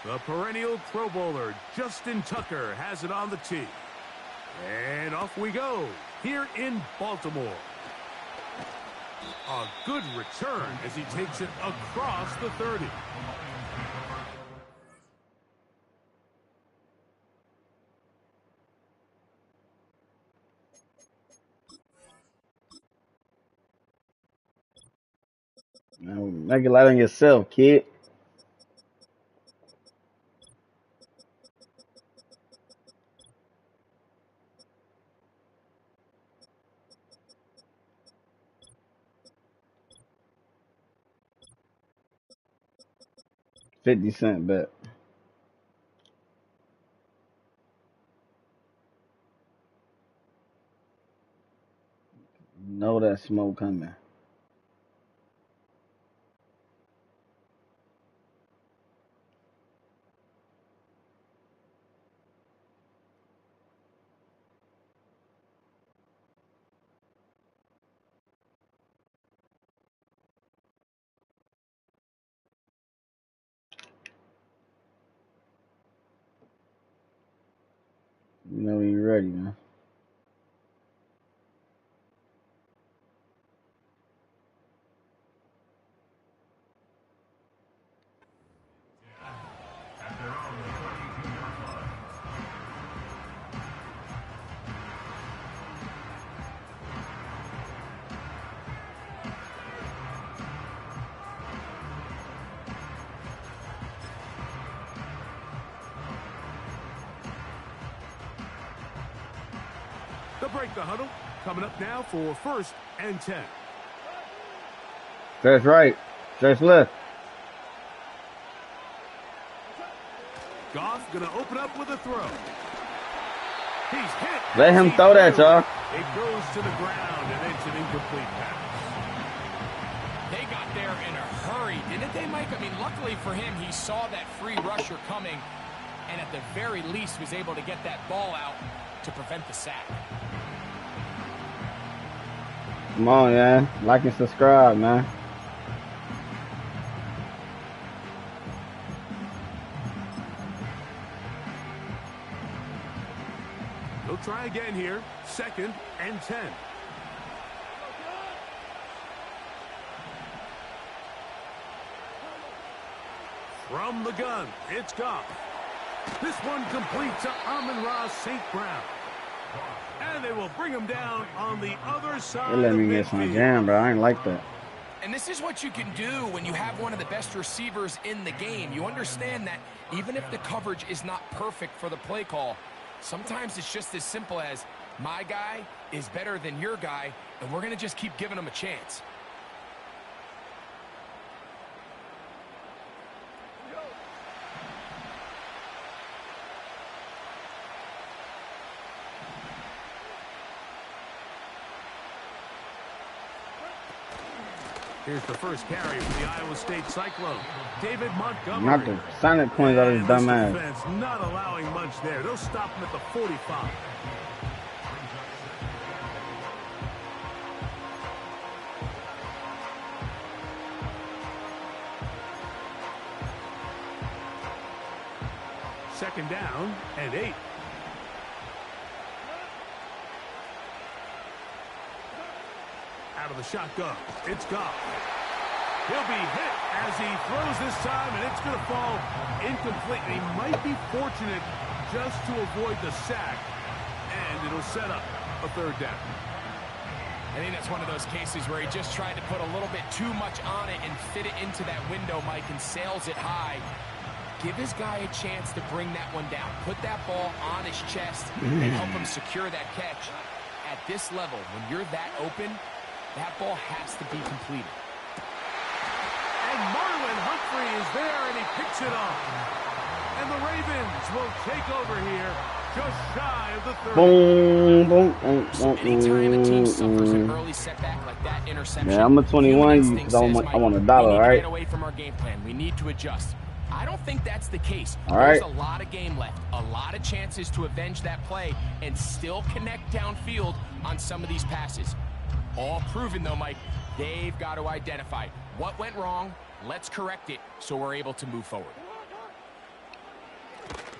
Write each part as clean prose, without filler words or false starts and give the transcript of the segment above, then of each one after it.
The perennial Pro Bowler, Justin Tucker, has it on the tee. And off we go, here in Baltimore. A good return as he takes it across the 30. Make it light on yourself, kid. $50 bet. Know that smoke coming. You know when you're ready, man. They'll break the huddle. Coming up now for 1st and 10. Stretch right. Stretch left. Goff going to open up with a throw. He's hit. Let him throw that, y'all. It goes to the ground, and it's an incomplete pass. They got there in a hurry, didn't they, Mike? I mean, luckily for him, he saw that free rusher coming, and at the very least was able to get that ball out to prevent the sack. Come on, man. Like and subscribe, man. He'll try again here. 2nd and 10. From the gun, it's Goff. This one complete to Amon-Ra St. Brown. And they will bring him down on the other side. They let me get some jam, bro. I ain't like that. And this is what you can do when you have one of the best receivers in the game. You understand that even if the coverage is not perfect for the play call, sometimes it's just as simple as my guy is better than your guy, and we're going to just keep giving him a chance. Here's the first carry for the Iowa State Cyclone. David Montgomery. Not the silent points out of his dumb ass. Defense not allowing much there. They'll stop him at the 45. Second down and 8. Out of the shotgun, it's Goff. He'll be hit as he throws this time, and it's going to fall incomplete. He might be fortunate just to avoid the sack, and it'll set up a 3rd down. I think that's one of those cases where he just tried to put a little bit too much on it and fit it into that window, Mike, and sails it high. Give his guy a chance to bring that one down. Put that ball on his chest and help him secure that catch. At this level, when you're that open, that ball has to be completed. And Marlon Humphrey is there, and he picks it up. And the Ravens will take over here, just shy of the 30. Boom, boom, boom, So anytime a team suffers an early setback like that interception, yeah, I'm a 21 because I want $1, we need right? to get away from our game plan. We need to adjust. I don't think that's the case. All There's right. a lot of game left, a lot of chances to avenge that play and still connect downfield on some of these passes. All proven, though, Mike, They've got to identify what went wrong. Let's correct it so we're able to move forward.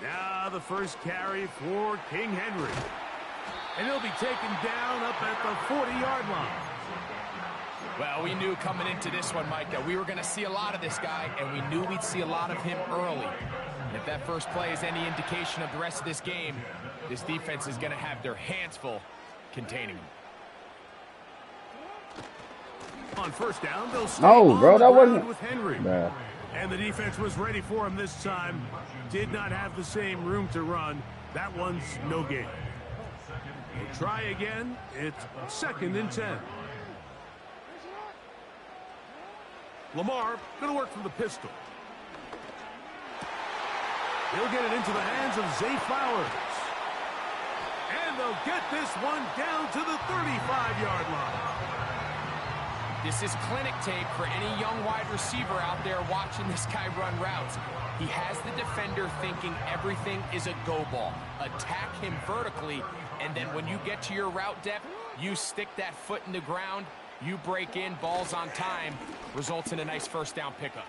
Now the first carry for King Henry. And he'll be taken down up at the 40-yard line. Well, we knew coming into this one, Mike, that we were going to see a lot of this guy, and we knew we'd see a lot of him early. And if that first play is any indication of the rest of this game, this defense is going to have their hands full containing him. On first down, they'll stay No, on bro, the that ground wasn't with Henry. bad. And the defense was ready for him this time. Did not have the same room to run. That one's no gain. We'll try again. It's 2nd and 10. Lamar going to work from the pistol. He'll get it into the hands of Zay Flowers. And they'll get this one down to the 35-yard line. This is clinic tape for any young wide receiver out there watching this guy run routes. He has the defender thinking everything is a go ball. Attack him vertically, and then when you get to your route depth, you stick that foot in the ground, you break in, balls on time, results in a nice first down pickup.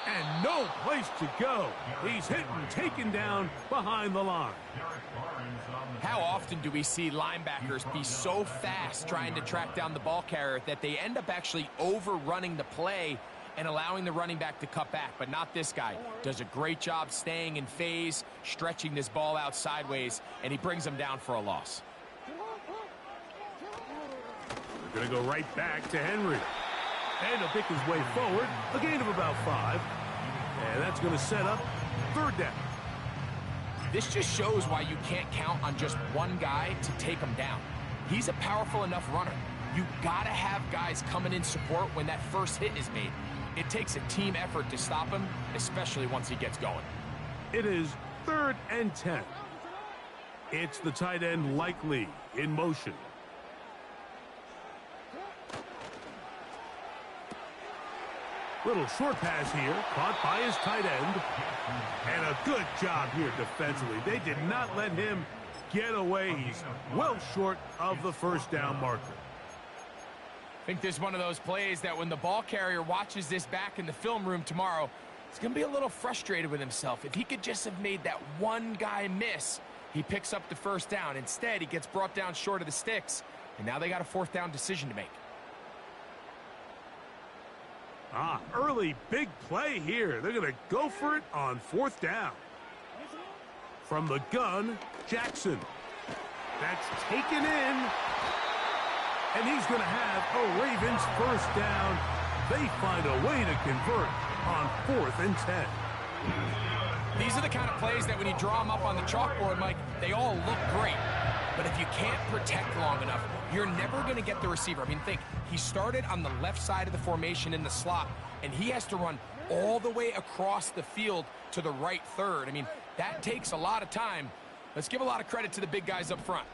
And no place to go. He's hit and taken down behind the line. How often do we see linebackers be so fast trying to track down the ball carrier that they end up actually overrunning the play and allowing the running back to cut back? But not this guy. Does a great job staying in phase, stretching this ball out sideways, and he brings them down for a loss. They're going to go right back to Henry. And he'll pick his way forward, a gain of about 5. And that's going to set up 3rd down. This just shows why you can't count on just one guy to take him down. He's a powerful enough runner. You got to have guys coming in support when that first hit is made. It takes a team effort to stop him, especially once he gets going. It is 3rd and 10. It's the tight end Likely in motion. Little short pass here, caught by his tight end. And a good job here defensively. They did not let him get away. He's well short of the first down marker. I think this is one of those plays that when the ball carrier watches this back in the film room tomorrow, he's going to be a little frustrated with himself. If he could just have made that one guy miss, he picks up the first down. Instead, he gets brought down short of the sticks, and now they got a 4th down decision to make. Early big play here. They're going to go for it on 4th down. From the gun, Jackson. That's taken in. And he's going to have a Ravens first down. They find a way to convert on 4th and 10. These are the kind of plays that when you draw them up on the chalkboard, Mike, they all look great. But if you can't protect long enough, you're never going to get the receiver. I mean, think, he started on the left side of the formation in the slot, and he has to run all the way across the field to the right third. I mean, that takes a lot of time. Let's give a lot of credit to the big guys up front.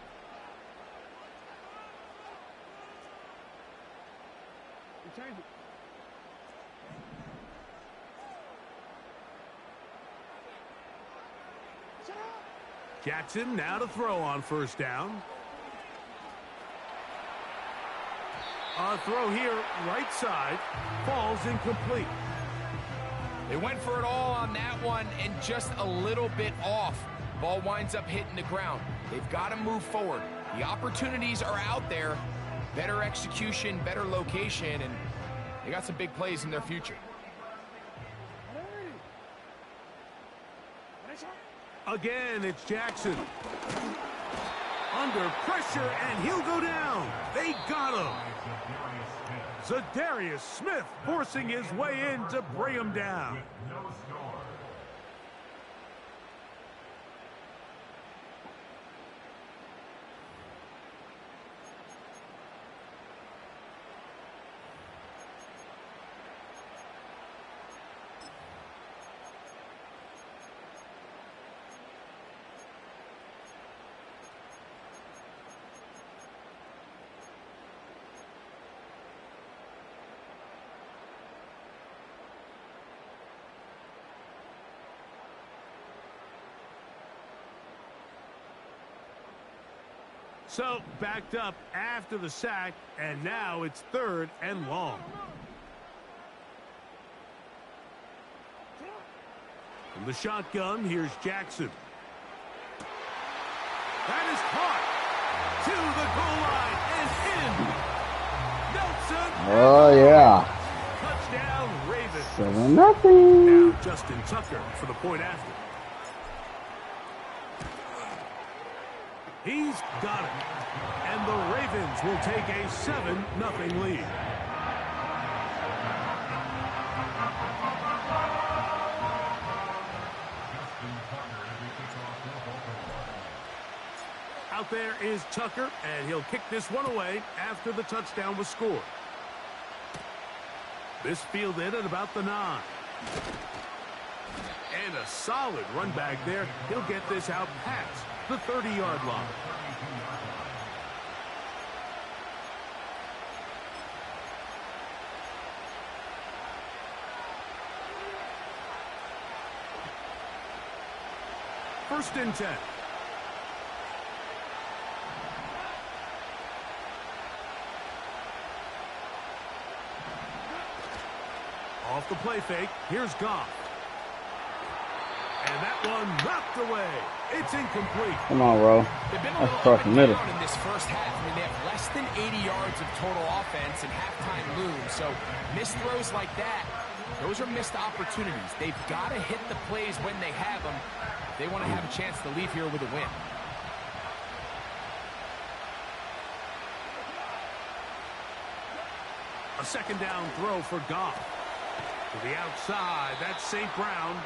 Jackson now to throw on first down. A throw here, right side, falls incomplete. They went for it all on that one and just a little bit off. Ball winds up hitting the ground. They've got to move forward. The opportunities are out there. Better execution, better location, and they got some big plays in their future. Again, it's Jackson. Under pressure, and he'll go down. They got him. Zadarius Smith forcing his way in to bring him down. So, backed up after the sack, and now it's 3rd and long. From the shotgun, here's Jackson. That is caught to the goal line and in. Nelson. Oh, yeah. Touchdown, Ravens. 7-0. Now Justin Tucker for the point after. He's got it. And the Ravens will take a 7-0 lead. Out there is Tucker, and he'll kick this one away after the touchdown was scored. This fielded at about the 9. And a solid run back there. He'll get this out past the 30-yard line. First and 10. Off the play fake, here's Goff. And that one knocked away. It's incomplete. Come on, bro. They've been a That's little across the middle in this first half. I mean, they have less than 80 yards of total offense and halftime looms. So missed throws like that, those are missed opportunities. They've got to hit the plays when they have them. They want to have a chance to leave here with a win. A second down throw for Goff. To the outside, that's St. Brown.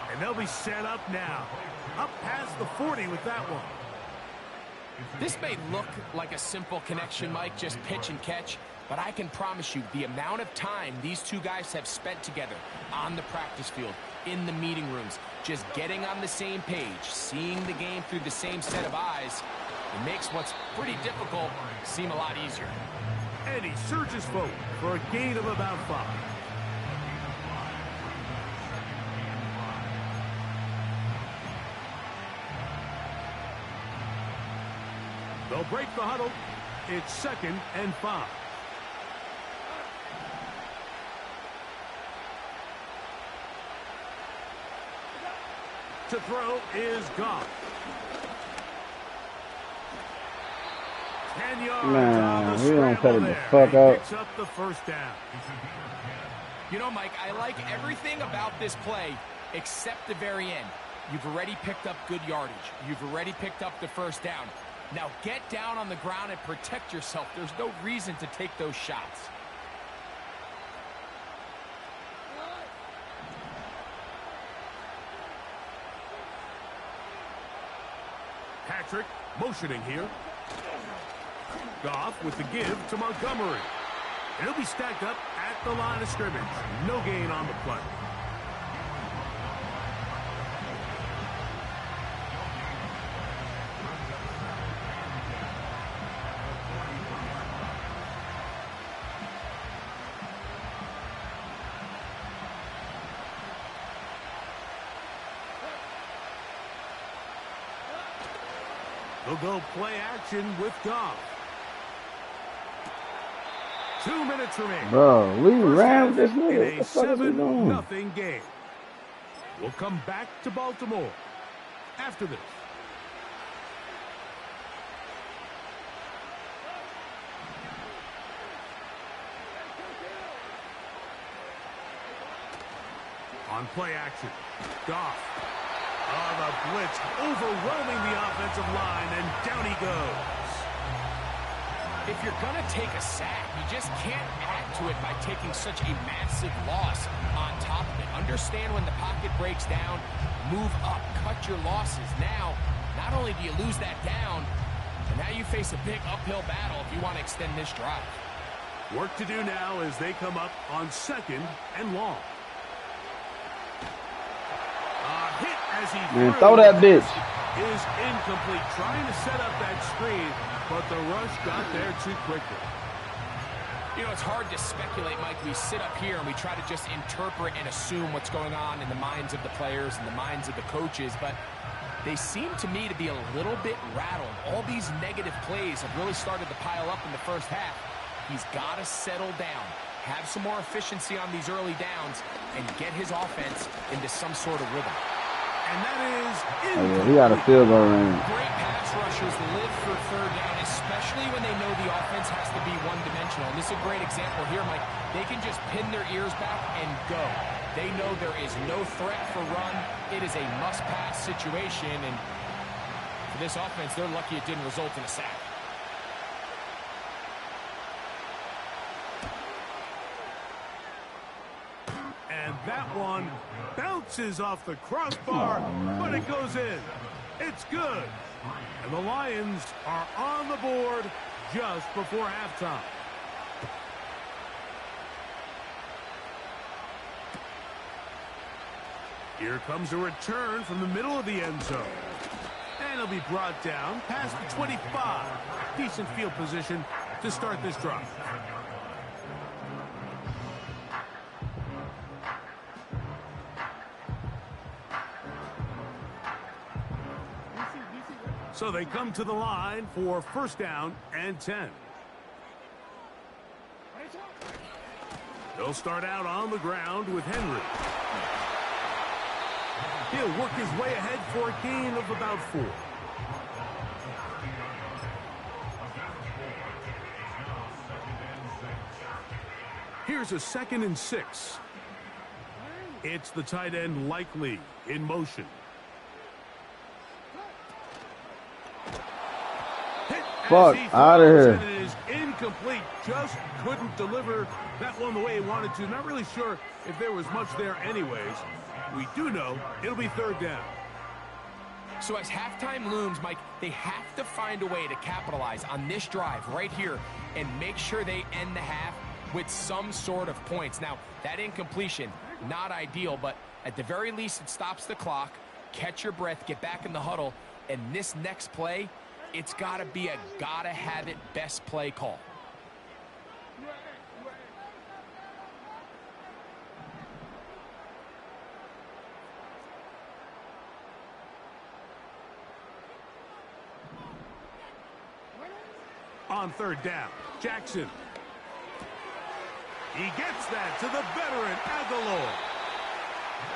And they'll be set up now. Up past the 40 with that one. This may look like a simple connection, Mike, just pitch and catch. But I can promise you the amount of time these two guys have spent together on the practice field, in the meeting rooms, just getting on the same page, seeing the game through the same set of eyes, it makes what's pretty difficult seem a lot easier. And he surges forward for a gain of about 5. They'll break the huddle. It's 2nd and 5. To throw is Goff. 10 yards on Man, the we don't cut it the there. fuck He up. picks up the first down. You know, Mike, I like everything about this play except the very end. You've already picked up good yardage. You've already picked up the first down. Now get down on the ground and protect yourself. There's no reason to take those shots. Patrick motioning here. Goff with the give to Montgomery. And he'll be stacked up at the line of scrimmage. No gain on the play. They'll go play action with Goff. 2 minutes remaining. Bro, we ran with this In nigga. a What the fuck is we doing? 7-0 game. We'll come back to Baltimore after this. On play action, Goff. Oh, the blitz overwhelming the offensive line, and down he goes. If you're going to take a sack, you just can't add to it by taking such a massive loss on top of it. Understand when the pocket breaks down, move up, cut your losses. Now, not only do you lose that down, but now you face a big uphill battle if you want to extend this drive. Work to do now as they come up on 2nd and long. Hit as he Man, throw that bitch. Is incomplete. Trying to set up that screen, but the rush got there too quickly. You know, it's hard to speculate, Mike. We sit up here and we try to just interpret and assume what's going on in the minds of the players and the minds of the coaches, but they seem to me to be a little bit rattled. All these negative plays have really started to pile up in the first half. He's got to settle down, have some more efficiency on these early downs, and get his offense into some sort of rhythm. And that is he got a field goal range. Great pass rushers live for third down, especially when they know the offense has to be one-dimensional. And this is a great example here, Mike. They can just pin their ears back and go. They know there is no threat for run. It is a must-pass situation, and for this offense, they're lucky it didn't result in a sack. And that one bounces off the crossbar, but it goes in. It's good. And the Lions are on the board just before halftime. Here comes a return from the middle of the end zone. And he'll be brought down past the 25. Decent field position to start this drive. So they come to the line for first down and 10. They'll start out on the ground with Henry. He'll work his way ahead for a gain of about 4. Here's a 2nd and 6. It's the tight end Likely in motion. Fuck out of here. It is incomplete. Just couldn't deliver that one the way he wanted to. Not really sure if there was much there anyways. We do know it'll be third down. So as halftime looms, Mike, they have to find a way to capitalize on this drive right here and make sure they end the half with some sort of points. Now, that incompletion, not ideal, but at the very least it stops the clock. Catch your breath, get back in the huddle, and this next play, it's got to be a gotta-have-it best play call. On third down, Jackson. He gets that to the veteran Aguilar.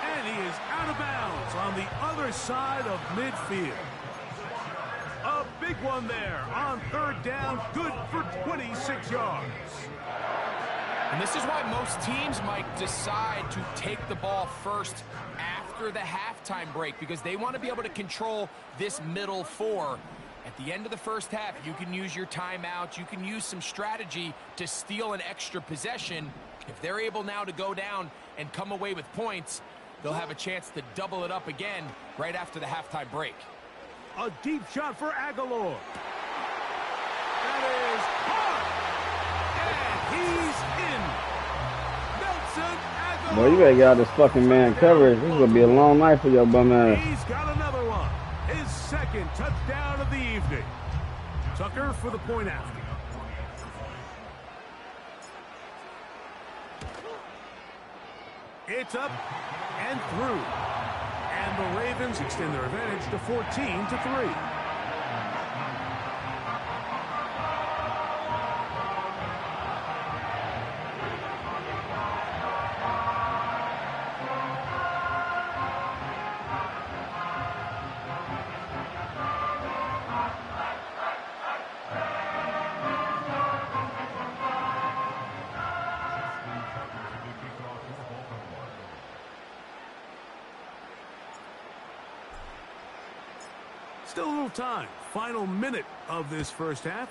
And he is out of bounds on the other side of midfield. A big one there on third down, good for 26 yards. And this is why most teams, Mike, decide to take the ball first after the halftime break, because they want to be able to control this middle 4. At the end of the first half, you can use your timeout. You can use some strategy to steal an extra possession. If they're able now to go down and come away with points, they'll have a chance to double it up again right after the halftime break. A deep shot for Aguilar. That is hard. And he's in. Nelson Aguilar. Boy, you better get out this fucking man coverage. This is going to be a long night for your bum ass. He's got another one. His second touchdown of the evening. Tucker for the point after. It's up and through. And the Ravens extend their advantage to 14-3. Still a little time. Final minute of this first half.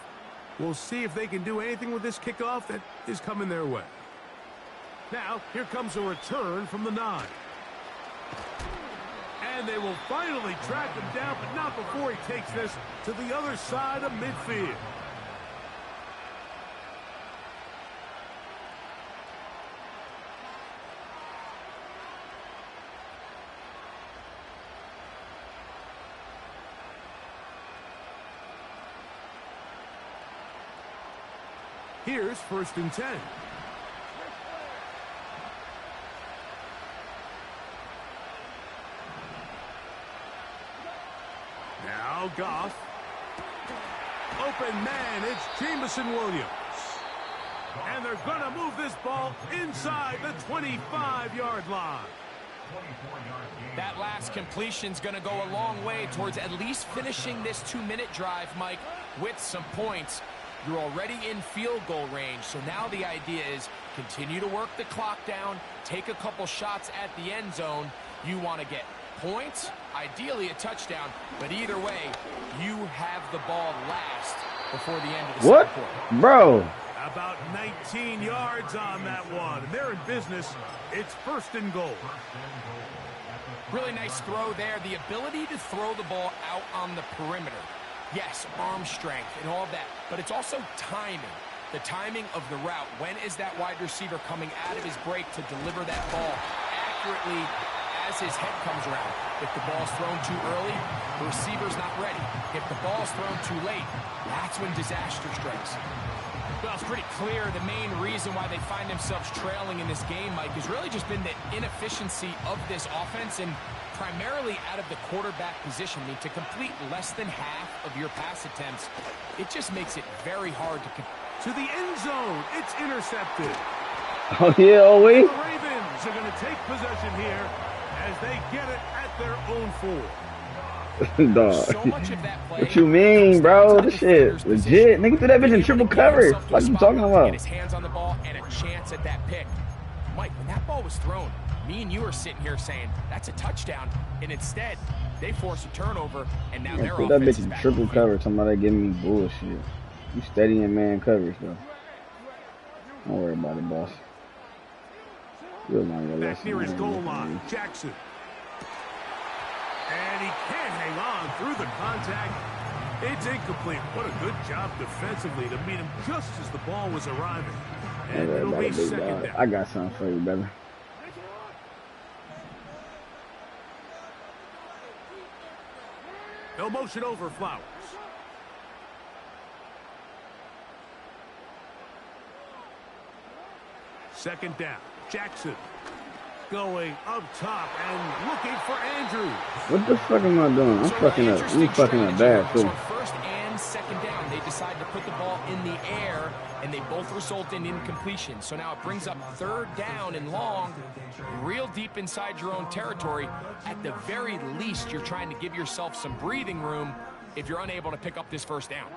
We'll see if they can do anything with this kickoff that is coming their way. Now, here comes a return from the 9. And they will finally track him down, but not before he takes this to the other side of midfield. Here's 1st and 10. Now Goff. Open man, it's Jameson Williams. And they're going to move this ball inside the 25-yard line. That last completion's going to go a long way towards at least finishing this 2-minute drive, Mike, with some points. You're already in field goal range, so now the idea is continue to work the clock down, take a couple shots at the end zone. You want to get points, ideally a touchdown, but either way, you have the ball last before the end of the second quarter. Bro. About 19 yards on that one. And they're in business. It's 1st and goal. Really nice throw there. The ability to throw the ball out on the perimeter. Yes, arm strength and all of that, but it's also timing. The timing of the route. When is that wide receiver coming out of his break to deliver that ball accurately as his head comes around? If the ball's thrown too early, the receiver's not ready. If the ball's thrown too late, that's when disaster strikes. Well, it's pretty clear the main reason why they find themselves trailing in this game, Mike, has really just been the inefficiency of this offense and primarily out of the quarterback position. I mean, to complete less than half of your pass attempts, it just makes it very hard to the end zone. It's intercepted. Oh, yeah, oh, wait. The Ravens are going to take possession here as they get it at their own 4. Dog. So much of that play what you mean, bro? This shit legit. Nigga threw that bitch in triple coverage. What you talking about? Get his hands on the ball and a chance at that pick. Mike, when that ball was thrown, me and you are sitting here saying that's a touchdown, and instead they force a turnover, and now they're that bitch in triple coverage. Somebody giving me bullshit. You steady in man coverage though. Don't worry about it, boss. You'll learn your lesson. Back near his goal line, Jackson. And he can't hang on through the contact. It's incomplete. What a good job defensively to meet him just as the ball was arriving. And it'll be 2nd down. I got something for you, brother. No motion over Flowers. Second down. Jackson. Going up top and looking for Andrews. What the fuck am I doing? I'm fucking up. I'm fucking up bad too. So on 1st and 2nd down, they decide to put the ball in the air, and they both result in incompletion. So now it brings up 3rd down and long, real deep inside your own territory. At the very least, you're trying to give yourself some breathing room if you're unable to pick up this 1st down.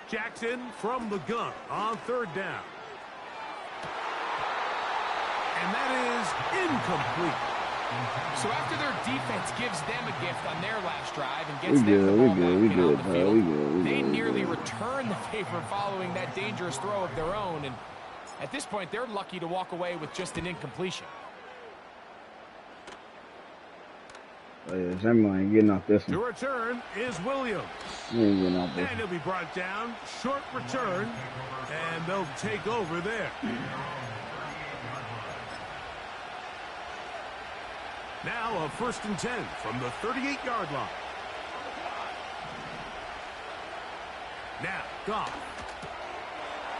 Jackson from the gun on 3rd down. And that is incomplete. So after their defense gives them a gift on their last drive and gets them the ball back and on the field, they nearly return the favor following that dangerous throw of their own. And at this point, they're lucky to walk away with just an incompletion. Oh, yeah, Zimmerman ain't getting off this one. To return is Williams. He ain't getting off this And he'll be brought down. Short return. And they'll take over there. Now a 1st and 10 from the 38-yard line. Now, Goff.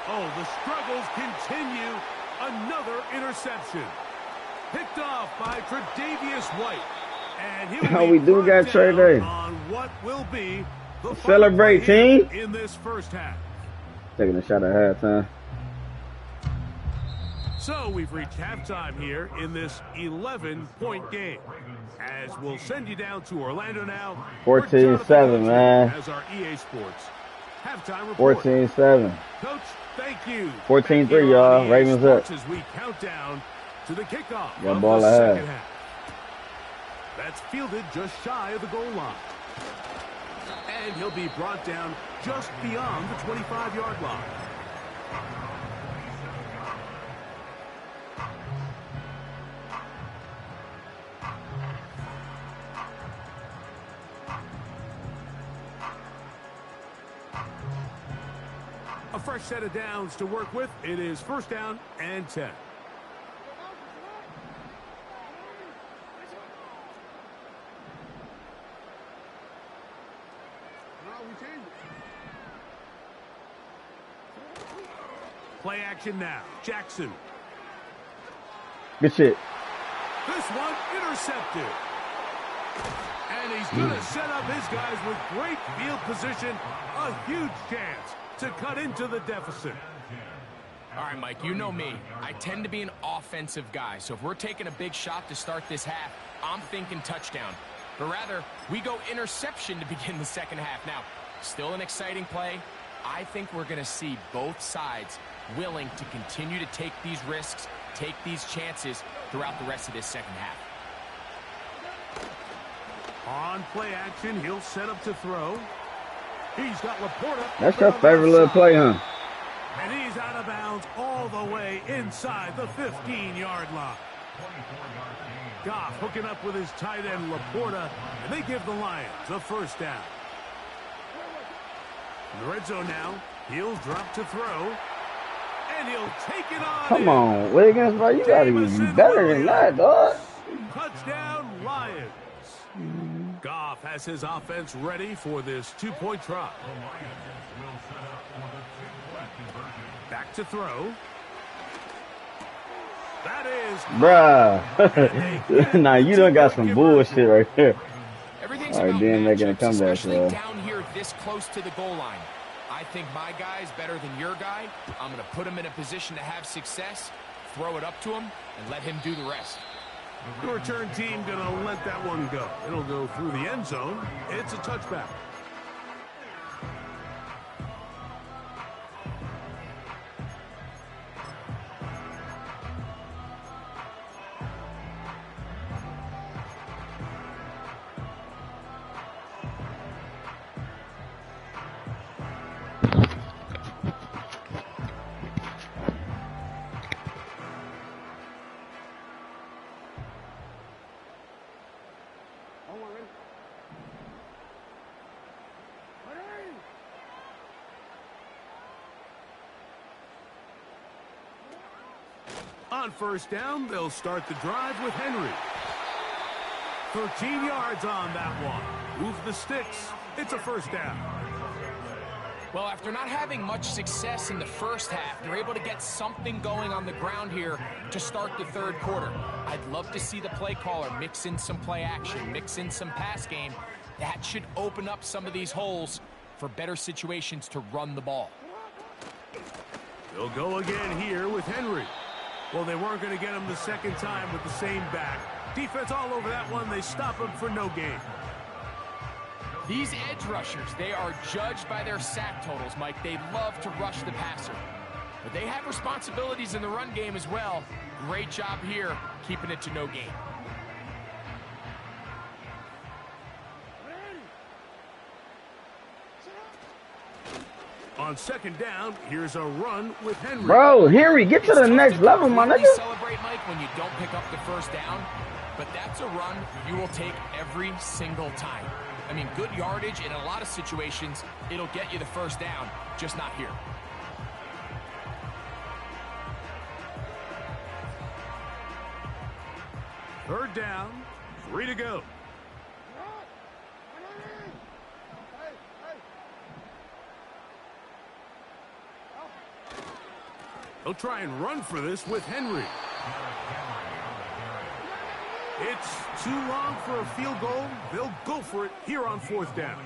Oh, the struggles continue. Another interception. Picked off by Tre'Davious White. And he'll we do got Trey Day. On what will be the celebrate team in this 1st half. Taking a shot at halftime. So we've reached halftime here in this 11-point game. As we'll send you down to Orlando now. 14-7, man. As our EA Sports halftime report. 14-7. Coach, thank you. 14-3, y'all. Ravens up. As we count down to the kickoff Got of ball the ahead. 2nd half. That's fielded just shy of the goal line. And he'll be brought down just beyond the 25-yard line. A fresh set of downs to work with. It is 1st down and 10. Play action now. Jackson. Good shit. This one intercepted. And he's going to set up his guys with great field position. A huge chance to cut into the deficit. All right, Mike, you know me. I tend to be an offensive guy. So if we're taking a big shot to start this half, I'm thinking touchdown. But rather, we go interception to begin the second half. Now, still an exciting play. I think we're going to see both sides willing to continue to take these risks, take these chances throughout the rest of this second half. On play action, he'll set up to throw. He's got Laporta. That's your favorite little play, huh? And he's out of bounds all the way inside the 15-yard line. Goff hooking up with his tight end Laporta, and they give the Lions a first down. In the red zone now, he'll drop to throw, and he'll take it on. Come on, Wiggins, bro, you gotta be better than that, dog. Touchdown, Lions. Goff has his offense ready for this two-point try. Back to throw. That is... Bruh. Nah, you done got some bullshit right there. Everything's all right, about then making a matchups, comeback, especially bro. down here this close to the goal line. I think my guy is better than your guy. I'm going to put him in a position to have success, throw it up to him, and let him do the rest. The return team going to let that one go. It'll go through the end zone. It's a touchback. On first down, they'll start the drive with Henry. 13 yards on that one. Move the sticks. It's a first down. Well, after not having much success in the first half, they're able to get something going on the ground here to start the third quarter. I'd love to see the play caller mix in some play action, mix in some pass game. That should open up some of these holes for better situations to run the ball. They'll go again here with Henry. Well, they weren't going to get him the second time with the same back. Defense all over that one. They stop him for no gain. These edge rushers, they are judged by their sack totals, Mike. They love to rush the passer. But they have responsibilities in the run game as well. Great job here, keeping it to no gain. On second down, here's a run with Henry. Bro, Henry, get to the next level, my nigga. Celebrate, Mike, when you don't pick up the first down, but that's a run you will take every single time. I mean, good yardage in a lot of situations, it'll get you the first down, just not here. Third down, 3 to go. They'll try and run for this with Henry. It's too long for a field goal. They'll go for it here on fourth down.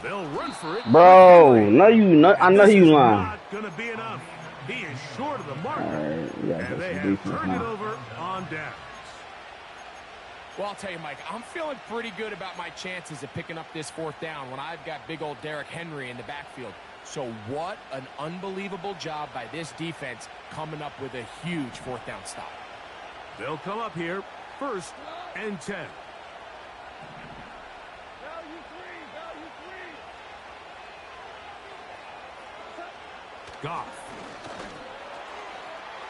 They'll run for it. Bro, no, you not. I know you lying. Not gonna be enough. He is short of the mark, Right, and they have turned it over on downs. Well, I'll tell you, Mike, I'm feeling pretty good about my chances of picking up this fourth down when I've got big old Derrick Henry in the backfield. So what an unbelievable job by this defense coming up with a huge fourth down stop. They'll come up here, 1st and 10. Goff.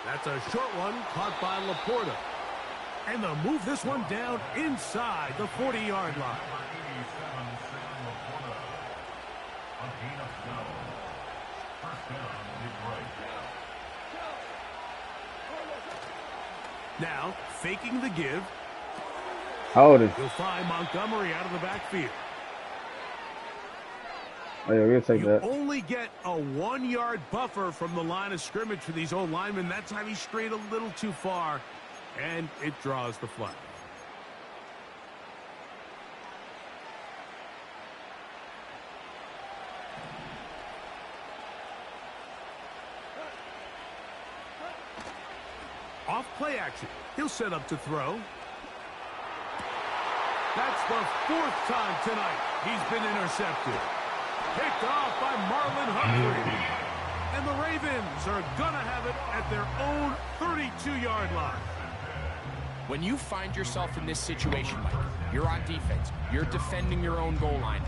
That's a short one caught by Laporta. And they'll move this one down inside the 40-yard line. Now, faking the give. Hold it. You'll find Montgomery out of the backfield. Oh, yeah, we'll take that. You only get a 1-yard buffer from the line of scrimmage for these old linemen. That time he strayed a little too far. And it draws the flag. Off play action. He'll set up to throw. That's the 4th time tonight he's been intercepted. Picked off by Marlon Humphrey. And the Ravens are going to have it at their own 32-yard line. When you find yourself in this situation, Mike, you're on defense, you're defending your own goal line,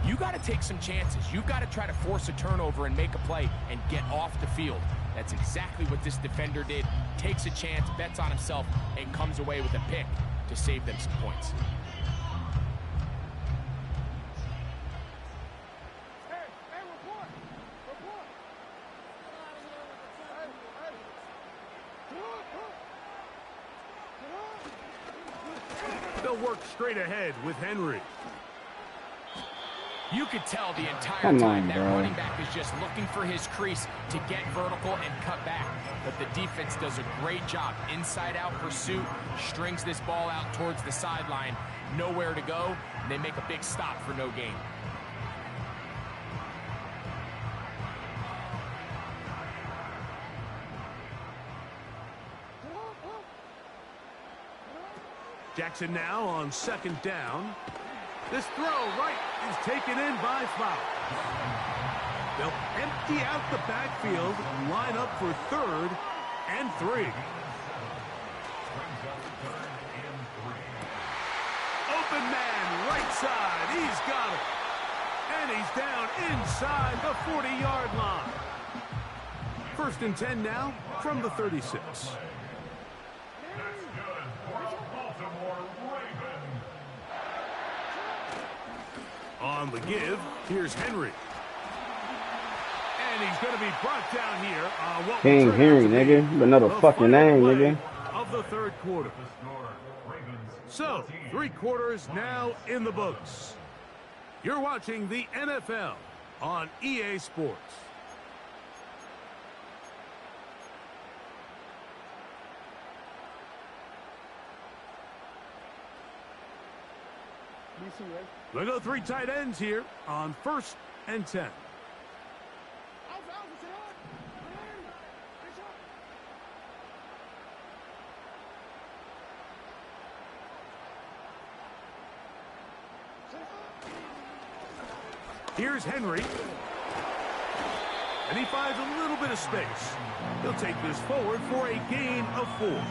you got to take some chances. You've got to try to force a turnover and make a play and get off the field. That's exactly what this defender did. Takes a chance, bets on himself, and comes away with a pick to save them some points. They'll work straight ahead with Henry. You could tell the entire time that running back is just looking for his crease to get vertical and cut back. But the defense does a great job. Inside-out pursuit, strings this ball out towards the sideline. Nowhere to go, and they make a big stop for no gain. Jackson now on 2nd down. This throw right is taken in by Flower. They'll empty out the backfield, line up for 3rd and 3. Open man, right side. He's got it. And he's down inside the 40-yard line. 1st and 10 now from the 36. On the give, here's Henry. And he's going to be brought down here on what King Henry, nigga. But another fucking name, nigga. Of the 3rd quarter. So, 3 quarters now in the books. You're watching the NFL on EA Sports. We'll go 3 tight ends here on 1st and 10. Here's Henry. And he finds a little bit of space. He'll take this forward for a gain of 4.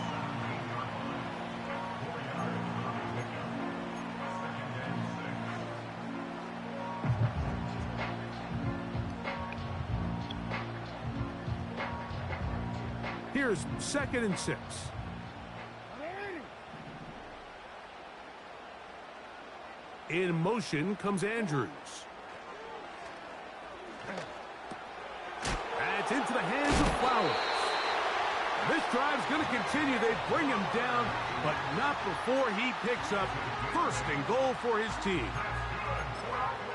Here's 2nd and 6. In motion comes Andrews. And it's into the hands of Flowers. This drive's going to continue. They bring him down, but not before he picks up 1st and goal for his team.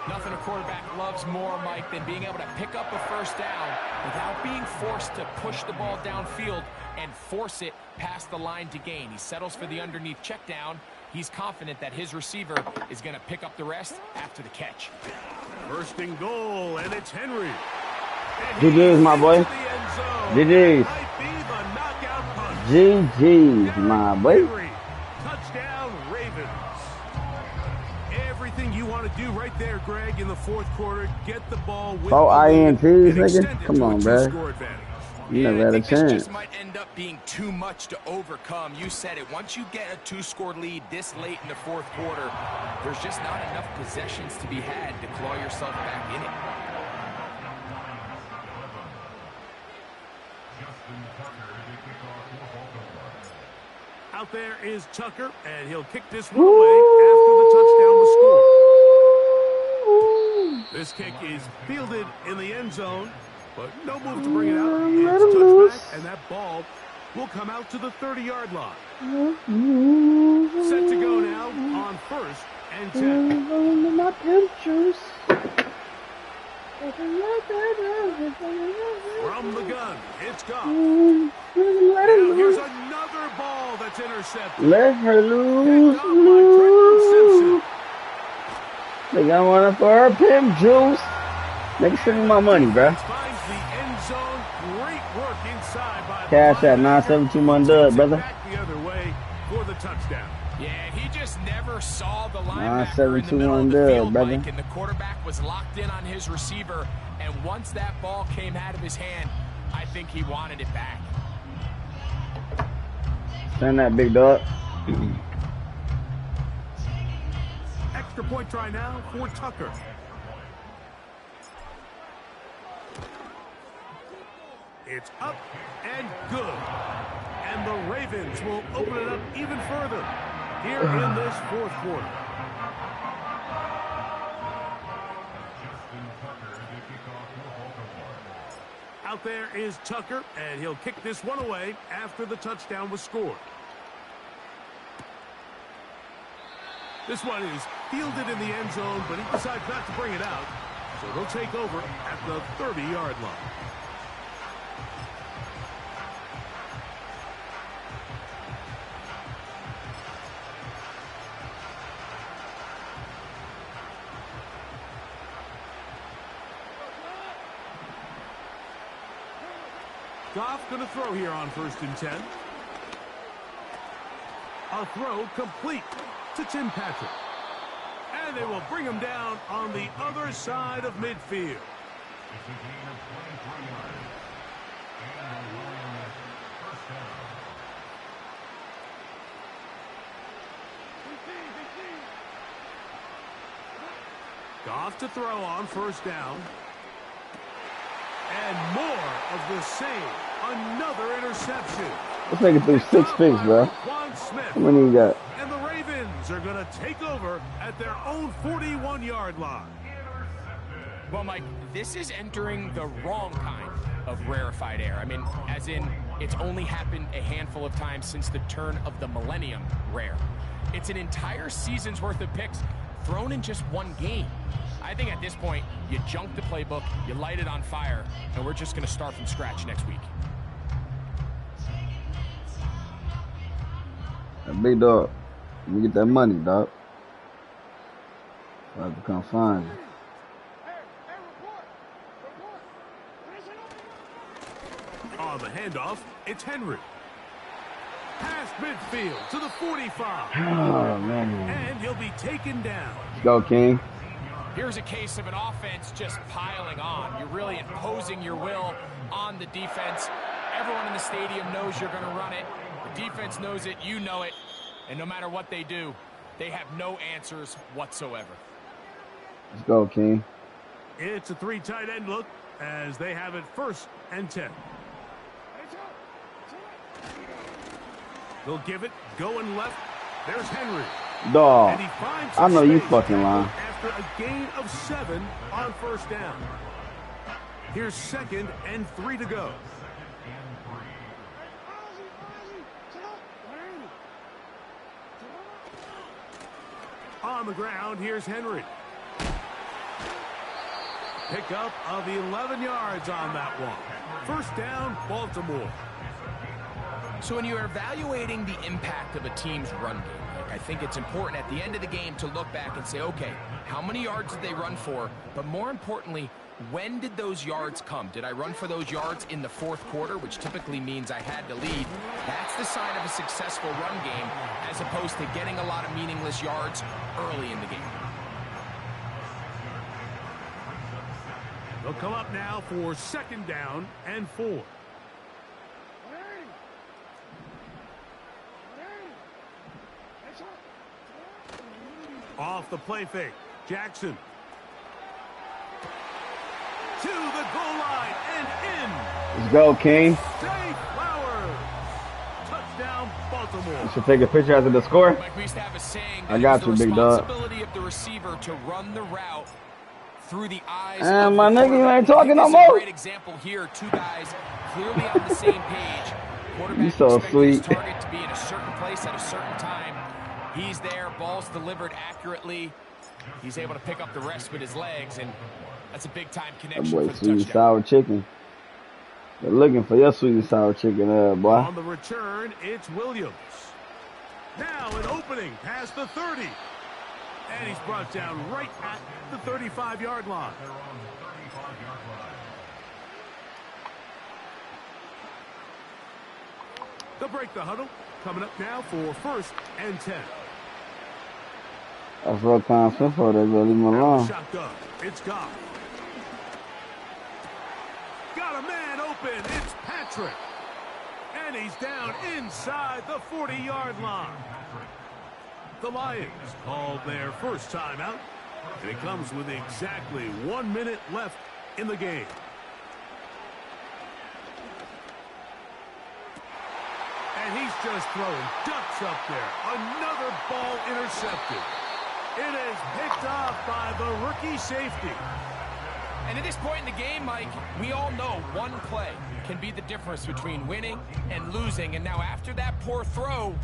Nothing a quarterback loves more, Mike, than being able to pick up a 1st down without being forced to push the ball downfield and force it past the line to gain. He settles for the underneath check down. He's confident that his receiver is going to pick up the rest after the catch. 1st and goal, and it's Henry. GG's, my boy. GG's. GG's, my boy. Touchdown, Ravens. Everything you want to do right there, Greg, in the 4th quarter. Get the ball with INTs, nigga. Come on, bro. You never had a chance. This just might end up being too much to overcome. You said it. Once you get a 2-score lead this late in the 4th quarter, there's just not enough possessions to be had to claw yourself back in it. Out there is Tucker, and he'll kick this one away after the touchdown was scored. This kick is fielded in the end zone, but no move to bring it out. It's touchback, and that ball will come out to the 30-yard line. Set to go now on 1st and 10. From the gun, it's gone. Now here's another ball that's intercepted. Let her lose. They got one for her pimp juice. Nigga, send me my money, bruh. Finds the end zone. Great work inside by Cash at 972 dub, brother. Back the other way for the touchdown. Yeah, he just never saw the linebacker in the middle of the field, Mike, and the quarterback was locked in on his receiver. And once that ball came out of his hand, I think he wanted it back. Send that, big dog. Extra point try now for Tucker. It's up and good. And the Ravens will open it up even further here in this fourth quarter. Out there is Tucker, and he'll kick this one away after the touchdown was scored. This one is fielded in the end zone, but he decides not to bring it out. So they'll take over at the 30-yard line. Goff going to throw here on 1st and 10. A throw complete to Tim Patrick. And they will bring him down on the other side of midfield. Goff to throw on 1st down. And more of the same. Another interception. Let's make it through 6 picks, bro. How many you got? And the Ravens are going to take over at their own 41-yard line. Well, Mike, this is entering the wrong kind of rarefied air. I mean, as in, it's only happened a handful of times since the turn of the millennium rare. It's an entire season's worth of picks thrown in just one game. I think at this point, you junk the playbook, you light it on fire, and we're just going to start from scratch next week. Big dog, let me get that money, dog. I have to come find you. On the handoff, it's Henry. Past midfield to the 45. Oh, man. And he'll be taken down. Let's go, King. Here's a case of an offense just piling on. You're really imposing your will on the defense. Everyone in the stadium knows you're going to run it. The defense knows it, you know it. And no matter what they do, they have no answers whatsoever. Let's go, King. It's a 3 tight end look as they have it 1st and 10. They'll give it going left. There's Henry. Dog, And he finds I know you space fucking lying. after a gain of 7 on 1st down. Here's 2nd and 3 to go. On the ground, here's Henry. Pickup of 11 yards on that one. 1st down, Baltimore. So when you're evaluating the impact of a team's run game, I think it's important at the end of the game to look back and say, okay, how many yards did they run for? But more importantly, when did those yards come? Did I run for those yards in the 4th quarter, which typically means I had to lead? That's the sign of a successful run game, as opposed to getting a lot of meaningless yards early in the game. They'll come up now for 2nd down and 4. Off the play fake, Jackson. To the goal line and in. Let's go, King. Zay Flowers. Touchdown, Baltimore. You should take a picture after the score. Mike, we used to have a saying I got you, big dog. The responsibility of the receiver to run the route through the eyes And of my the nigga, you ain't quarterback. talking no This is a more. great example here. 2 guys clearly on the same page. Quarterback You so expecting sweet. his target to be in a certain place at a certain time. He's there. Ball's delivered accurately. He's able to pick up the rest with his legs, and that's a big-time That connection boy for the sweet touchdown. sour chicken. They're looking for your sweet and sour chicken, boy. On the return, it's Williams. Now an opening past the 30. And he's brought down right at the 35-yard line. They'll break the huddle. Coming up now for 1st and 10. That's what kind of simple. They better leave him alone. Shotgun. It's Goff. Got a man open. It's Patrick. And he's down inside the 40-yard line. The Lions called their first timeout. And it comes with exactly 1 minute left in the game. And he's just throwing ducks up there. Another ball intercepted. It is picked off by the rookie safety. And at this point in the game, Mike, we all know one play can be the difference between winning and losing. And now after that poor throw,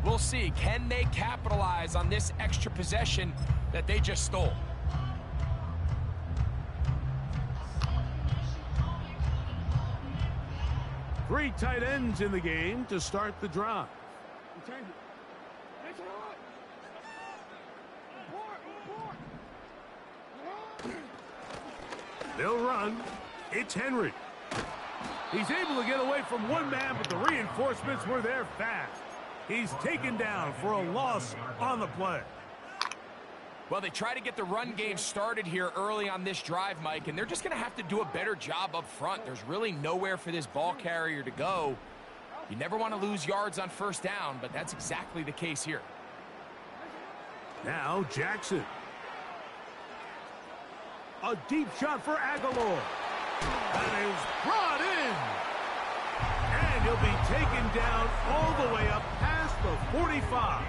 we'll see, can they capitalize on this extra possession that they just stole? Three tight ends in the game to start the drive. They'll run. It's Henry. He's able to get away from one man, but the reinforcements were there fast. He's taken down for a loss on the play. Well, they try to get the run game started here early on this drive, Mike, and they're just going to have to do a better job up front. There's really nowhere for this ball carrier to go. You never want to lose yards on first down, but that's exactly the case here. Now Jackson. A deep shot for Aguilar. That is brought in. And he'll be taken down all the way up past the 45.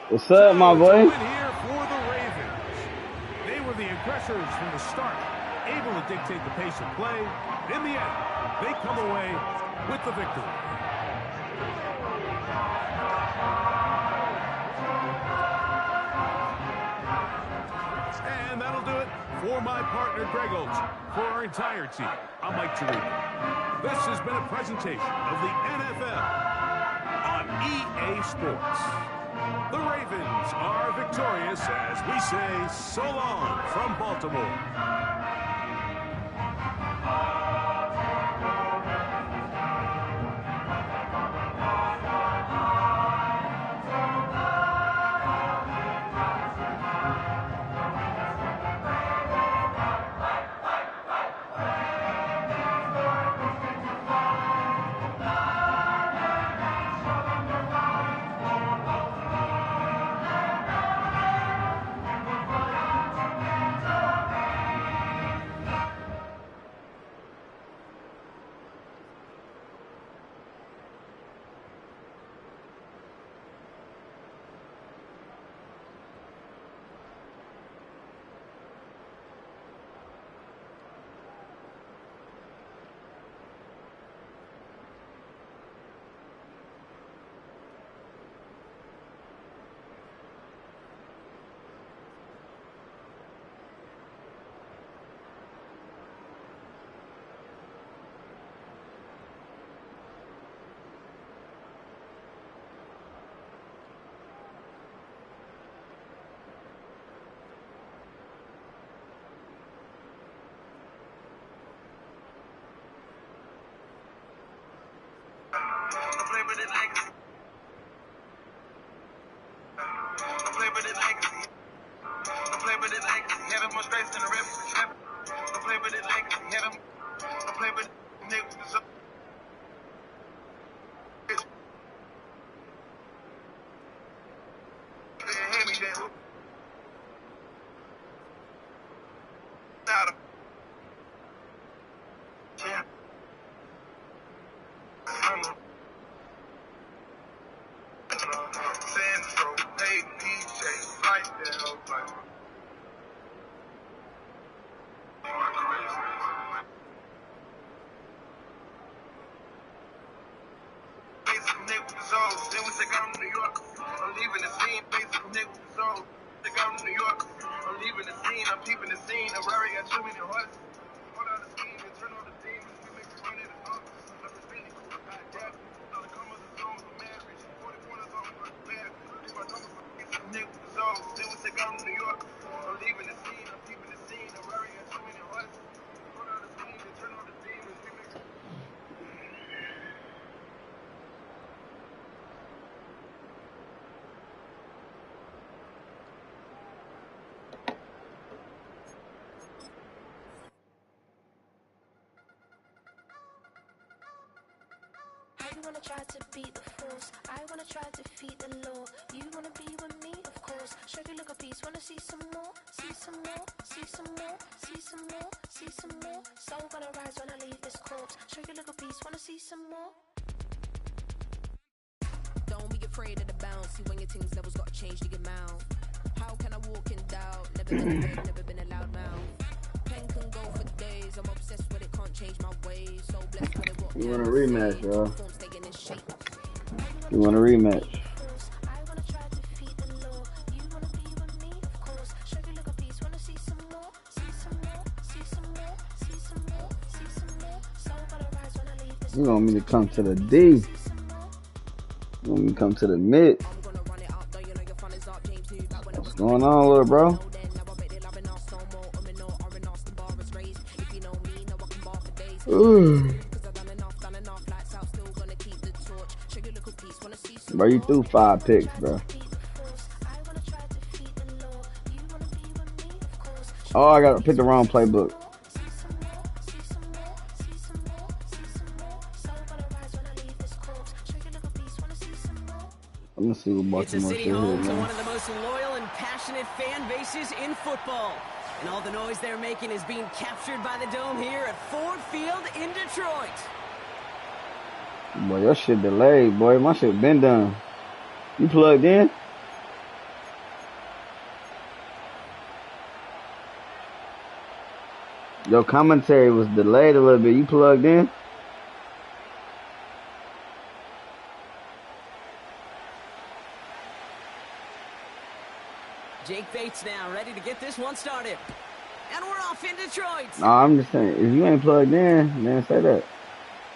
What's up, my boy? Win here for the Ravens. They were the aggressors from the start, able to dictate the pace of play. In the end, they come away with the victory. And that'll do it for my partner, Greg Olson. For our entire team, I'm Mike Tirico. This has been a presentation of the NFL on EA Sports. The Ravens are victorious as we say so long from Baltimore. Then we take out New York. I'm leaving the scene. Basically, niggas is on. Take out New York. I'm leaving the scene. I'm peeping the scene. I'm wearing a too many horses. Hold on the scheme and turn on the demons. We make it run in the office. Never spinning. I dab. All the commas and zones of marriage. 40 pointers on my bed. Leave my numbers for Nick with the zone. Then we take out in New York. I'm leaving the scene. I'm peeping the scene. I'm wearing a too many horses. Hold on the scheme and turn on the demons. We make it. You wanna try to beat the force, I wanna try to defeat the law. You wanna be with me, of course. Show you look a piece, wanna see some more, see some more, see some more, see some more, see some more. Soul gonna rise when I leave this corpse. Show you look a piece, wanna see some more. Don't be afraid of the bounce. See when your things levels gotta change to get mouth. How can I walk in doubt? Never been afraid, never been a loud mouth. Pen can go for days. I'm obsessed with it, can't change my ways. So blessed with it. What You want a rematch, bro? You want a rematch? I wanna try to defeat the law. You wanna be with me, of course. Show you look a piece, wanna see some more, see some more, see some more, see some more, see some more. Soul gonna rise when I leave this. You want me to come to the D? You want me to come to the mid? What's going on, little bro? Ooh. Bro, you threw 5 picks, bro. Oh, I gotta pick the wrong playbook. I'm gonna see what Baltimore It's a city says home here, to man. one of the most loyal and passionate fan bases in football. And all the noise they're making is being captured by the Dome here at Ford Field in Detroit. Boy, your shit delayed, boy. My shit been done. You plugged in? Your commentary was delayed a little bit. You plugged in? Jake Bates now ready to get this one started. And we're off in Detroit. Nah, I'm just saying, if you ain't plugged in, man, say that.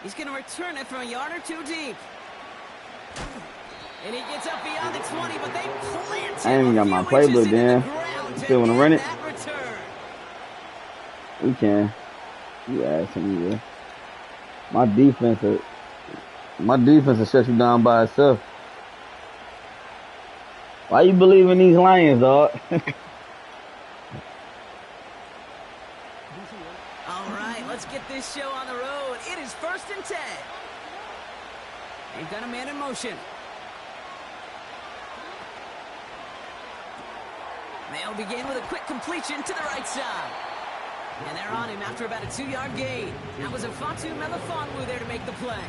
He's going to return it from a yard or two deep. And he gets up beyond the 20, but they plant him. I ain't even got my playbook then. You still want to run it? We can. You ask him, yeah. My defense will shut you down by itself. Why you believe in these Lions, dog? All right, let's get this show on the road. It is 1st and 10. They've got a man in motion. They'll begin with a quick completion to the right side. And they're on him after about a 2-yard gain. That was a Fatu Melifonwu there to make the play.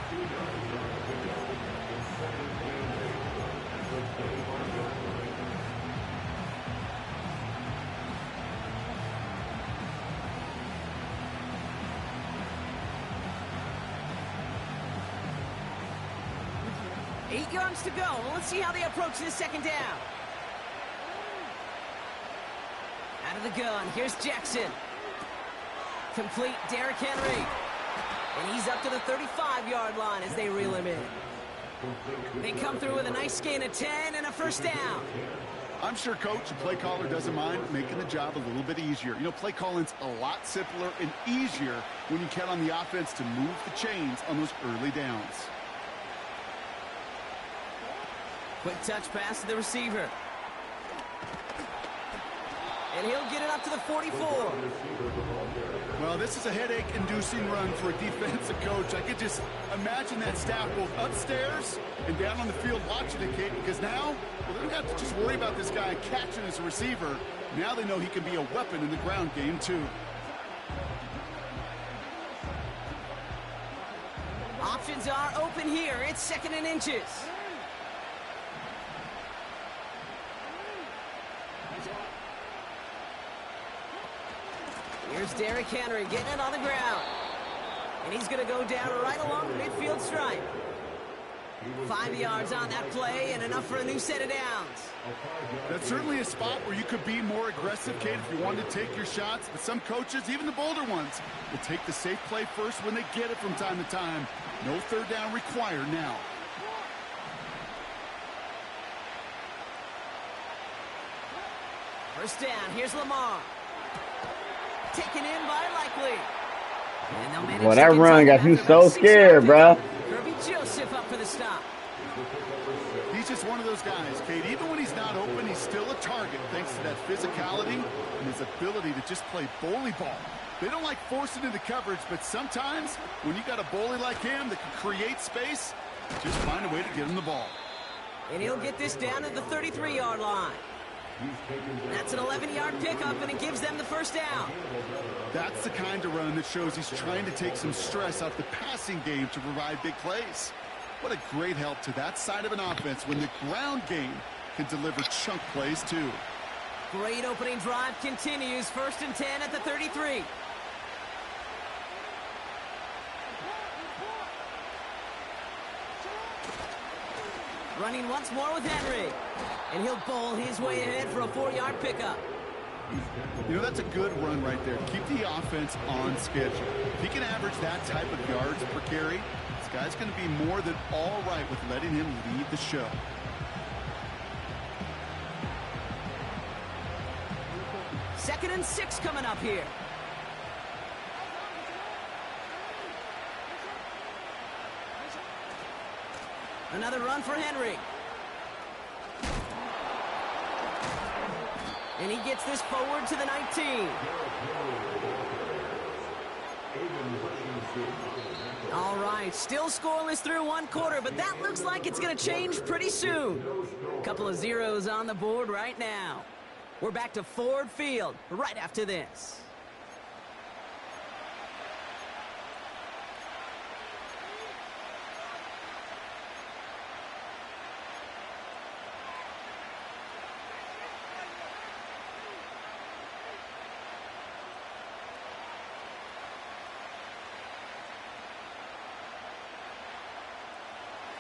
Eight yards to go. Well, let's see how they approach this second down. Out of the gun, here's Jackson. Complete, Derrick Henry. And he's up to the 35-yard line as they reel him in. They come through with a nice gain of 10 and a first down. I'm sure coach and play caller doesn't mind making the job a little bit easier. You know, play calling's a lot simpler and easier when you count on the offense to move the chains on those early downs. Quick touch pass to the receiver. And he'll get it up to the 44. Well, this is a headache-inducing run for a defensive coach. I could just imagine that staff both upstairs and down on the field watching it, Kate, because now, well, they don't have to just worry about this guy catching as a receiver. Now they know he can be a weapon in the ground game, too. Options are open here. It's 2nd and inches. Here's Derrick Henry getting it on the ground. And he's going to go down right along the midfield stripe. 5 yards on that play and enough for a new set of downs. That's certainly a spot where you could be more aggressive, Kate, if you wanted to take your shots. But some coaches, even the bolder ones, will take the safe play first when they get it from time to time. No third down required now. First down, here's Lamar. Taken in by Likely. And they'll manage Boy, to that run got contain you it so after about 6 scared, yards. bro. Kirby Joseph up for the stop. He's just one of those guys, Kate. Even when he's not open, he's still a target thanks to that physicality and his ability to just play bully ball. They don't like forcing into coverage, but sometimes when you got a bully like him that can create space, just find a way to get him the ball. And he'll get this down to the 33-yard line. That's an 11-yard pickup, and it gives them the first down. That's the kind of run that shows he's trying to take some stress out the passing game to provide big plays. What a great help to that side of an offense when the ground game can deliver chunk plays too. Great opening drive continues. 1st and 10 at the 33. Running once more with Henry. And he'll bowl his way ahead for a 4-yard pickup. You know, that's a good run right there. Keep the offense on schedule. If he can average that type of yards per carry, this guy's going to be more than all right with letting him lead the show. Second and 6 coming up here. Another run for Henry. And he gets this forward to the 19. All right, still scoreless through 1 quarter, but that looks like it's going to change pretty soon. A couple of zeros on the board right now. We're back to Ford Field right after this.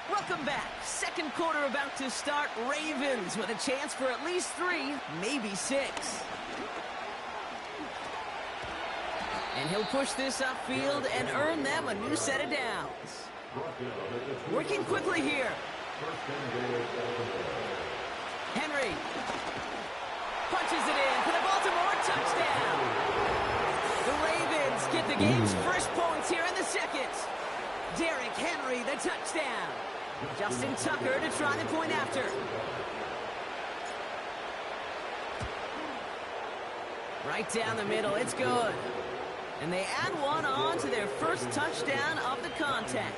Welcome back. Second quarter about to start. Ravens with a chance for at least 3, maybe 6. And he'll push this upfield and earn them a new set of downs. Working quickly here. Henry punches it in for the Baltimore touchdown. The Ravens get the game's first points here in the second. Derrick Henry, the touchdown. Justin Tucker to try the point after. Right down the middle, it's good. And they add one on to their first touchdown of the contest.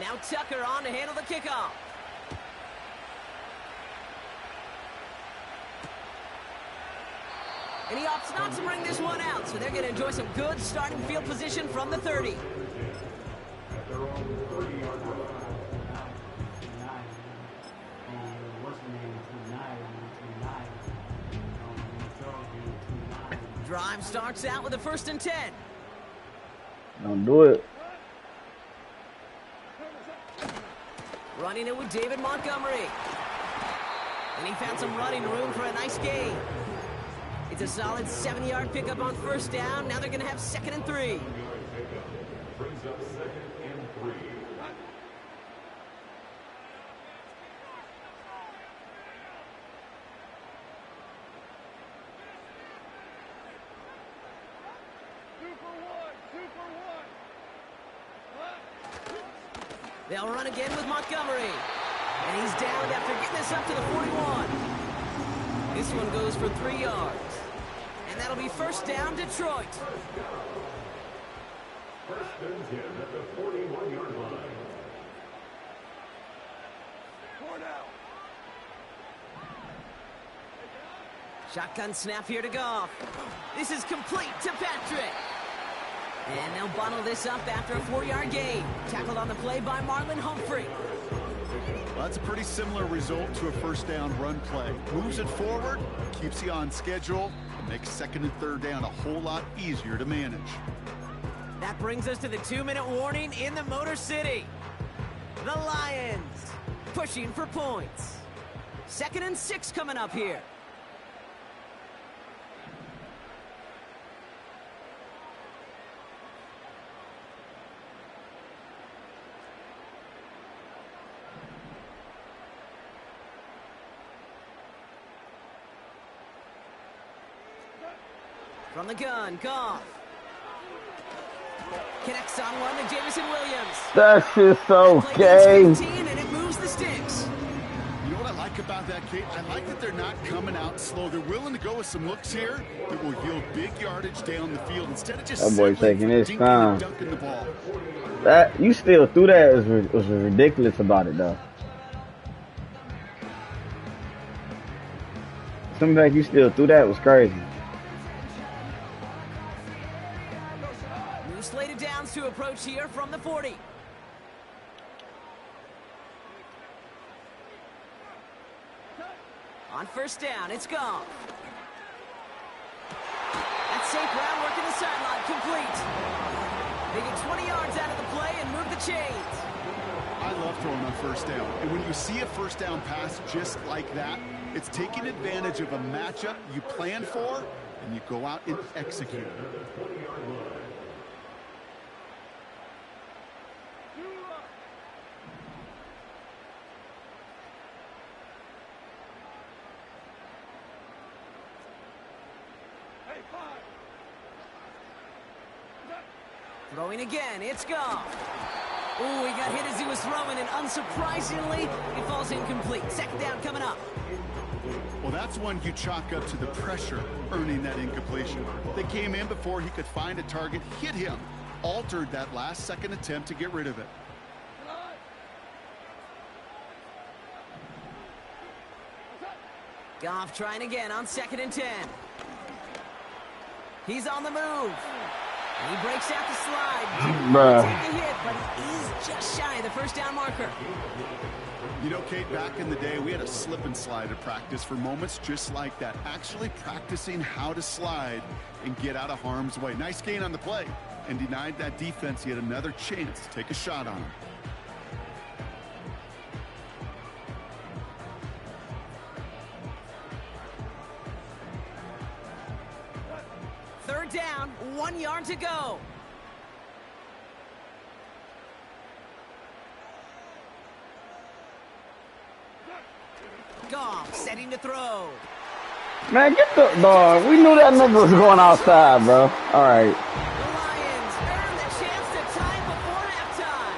Now Tucker on to handle the kickoff. And he opts not to bring this one out, so they're going to enjoy some good starting field position from the 30. Drive starts out with a 1st and 10. Don't do it. Running it with David Montgomery. And he found some running room for a nice gain. It's a solid 7-yard pickup on 1st down. Now they're going to have 2nd and 3. Brings up 2nd and 3. They'll run again with Montgomery. And he's downed after getting this up to the 41. This one goes for 3 yards. And that'll be 1st down, Detroit. 1st and 10 at the 41-yard line. Shotgun snap here to Goff. This is complete to Patrick. And they'll bottle this up after a 4-yard gain. Tackled on the play by Marlon Humphrey. Well, that's a pretty similar result to a first down run play. Moves it forward, keeps you on schedule, and makes second and third down a whole lot easier to manage. That brings us to the 2-minute warning in the Motor City. The Lions pushing for points. 2nd and 6 coming up here. From the gun, Goff. Connects on one to Jameson Williams. That's just okay. 15, and it moves the sticks. You know what I like about that, Kate? I like that they're not coming out slow. They're willing to go with some looks here that will yield big yardage down the field instead of just That boy taking his dinking time. and dunking the ball. That you still threw that was ridiculous about it though. Something like you still threw that was crazy. New slated downs to approach here from the 40. On first down, it's gone. That's St. Brown working the sideline, complete. They get 20 yards out of the play and move the chains. I love throwing on first down. And when you see a first down pass just like that, it's taking advantage of a matchup you planned for, and you go out and execute. Throwing again, it's gone. Ooh, he got hit as he was throwing, and unsurprisingly, he falls incomplete. 2nd down coming up. Well, that's one you chalk up to the pressure earning that incompletion. They came in before he could find a target, hit him, altered that last second attempt to get rid of it. Goff trying again on 2nd and 10. He's on the move. And he breaks out the slide. Bruh. Take a hit, but he is just shy of the first down marker. You know, Kate, back in the day, we had a slip and slide at practice for moments just like that. Actually practicing how to slide and get out of harm's way. Nice gain on the play, and denied that defense yet another chance to take a shot on him. Third down, 1 yard to go. Goff setting to throw. Man, get the dog. We knew that nigga was going outside, bro. All right. The Lions earn the chance to tie before halftime.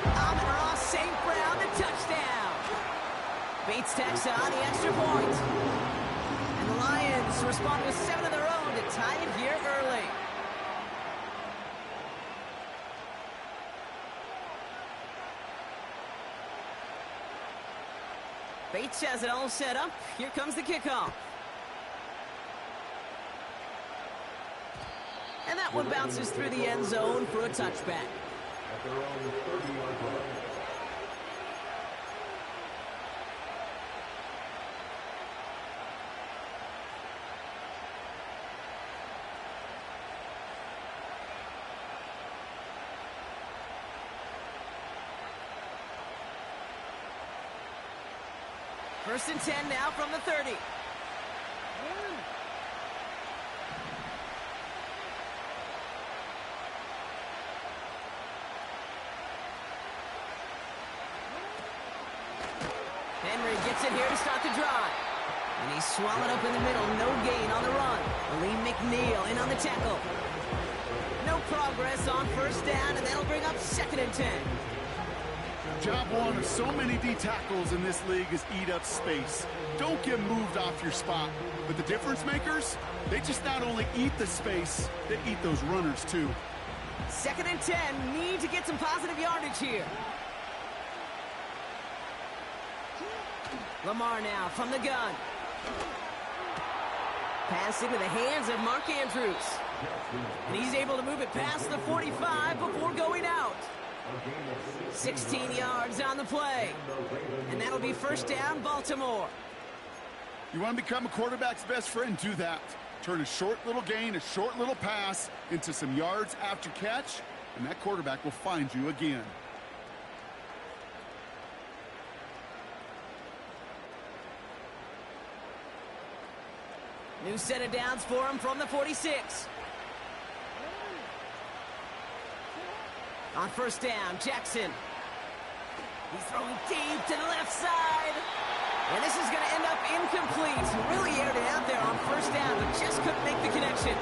Amon-Ra St. Brown, the touchdown. Bates tacks on the extra point. And the Lions respond with 7 of their own to tie it here early. Bates has it all set up. Here comes the kickoff. And that one bounces through the end zone for a touchback. At their own 30-yard line. First and 10 now from the 30. Henry gets it here to start the drive. And he's swallowed up in the middle. No gain on the run. Lee McNeil in on the tackle. No progress on first down, and that'll bring up 2nd and 10. Job one of so many D tackles in this league is eat up space. Don't get moved off your spot. But the difference makers, they just not only eat the space, they eat those runners too. 2nd and 10. Need to get some positive yardage here. Lamar now from the gun. Pass into the hands of Mark Andrews. And he's able to move it past the 45 before going out. 16 yards on the play. And that'll be first down, Baltimore. You want to become a quarterback's best friend, do that. Turn a short little gain, a short little pass into some yards after catch, and that quarterback will find you again. New set of downs for him from the 46. On first down, Jackson. He's throwing deep to the left side. And this is going to end up incomplete. Really aired it out there on first down, but just couldn't make the connection.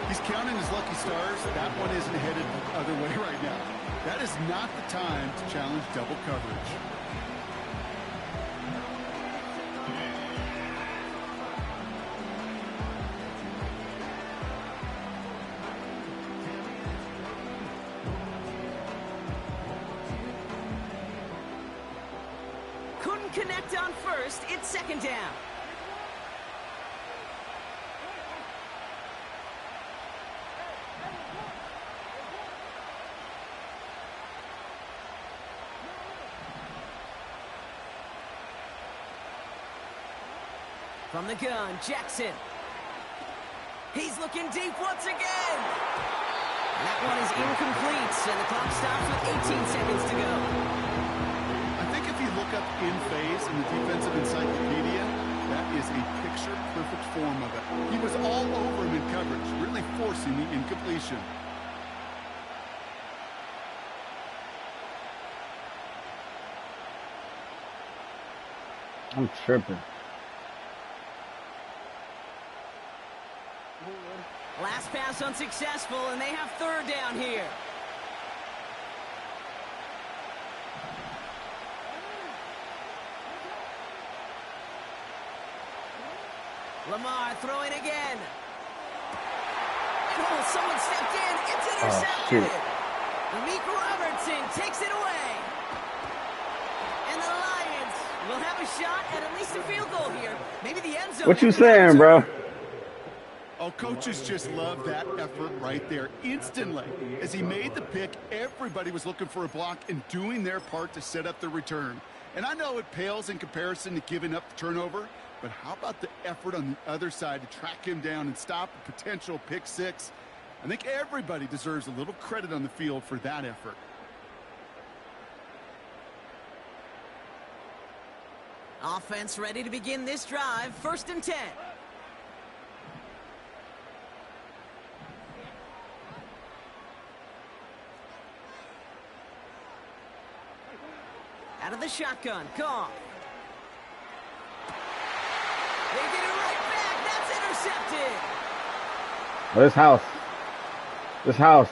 He's counting his lucky stars. That one isn't headed the other way right now. That is not the time to challenge double coverage. Connect on first, it's second down. From the gun, Jackson. He's looking deep once again. That one is incomplete, and the clock stops with 18 seconds to go. Look up in phase in the defensive encyclopedia. That is a picture-perfect form of it. He was all over him in coverage, really forcing the incompletion. I'm tripping. Last pass unsuccessful, and they have third down here. Lamar throwing again. And someone stepped in. It's intercepted. Meek Robertson takes it away. And the Lions will have a shot at least a field goal here. Maybe the end zone. What you saying, bro? Oh, coaches just love that effort right there. Instantly, as he made the pick, everybody was looking for a block and doing their part to set up the return. And I know it pales in comparison to giving up the turnover, but how about the effort on the other side to track him down and stop a potential pick six? I think everybody deserves a little credit on the field for that effort. Offense ready to begin this drive. 1st and 10. Out of the shotgun. Goff. They get it right back. That's intercepted. This house. This house.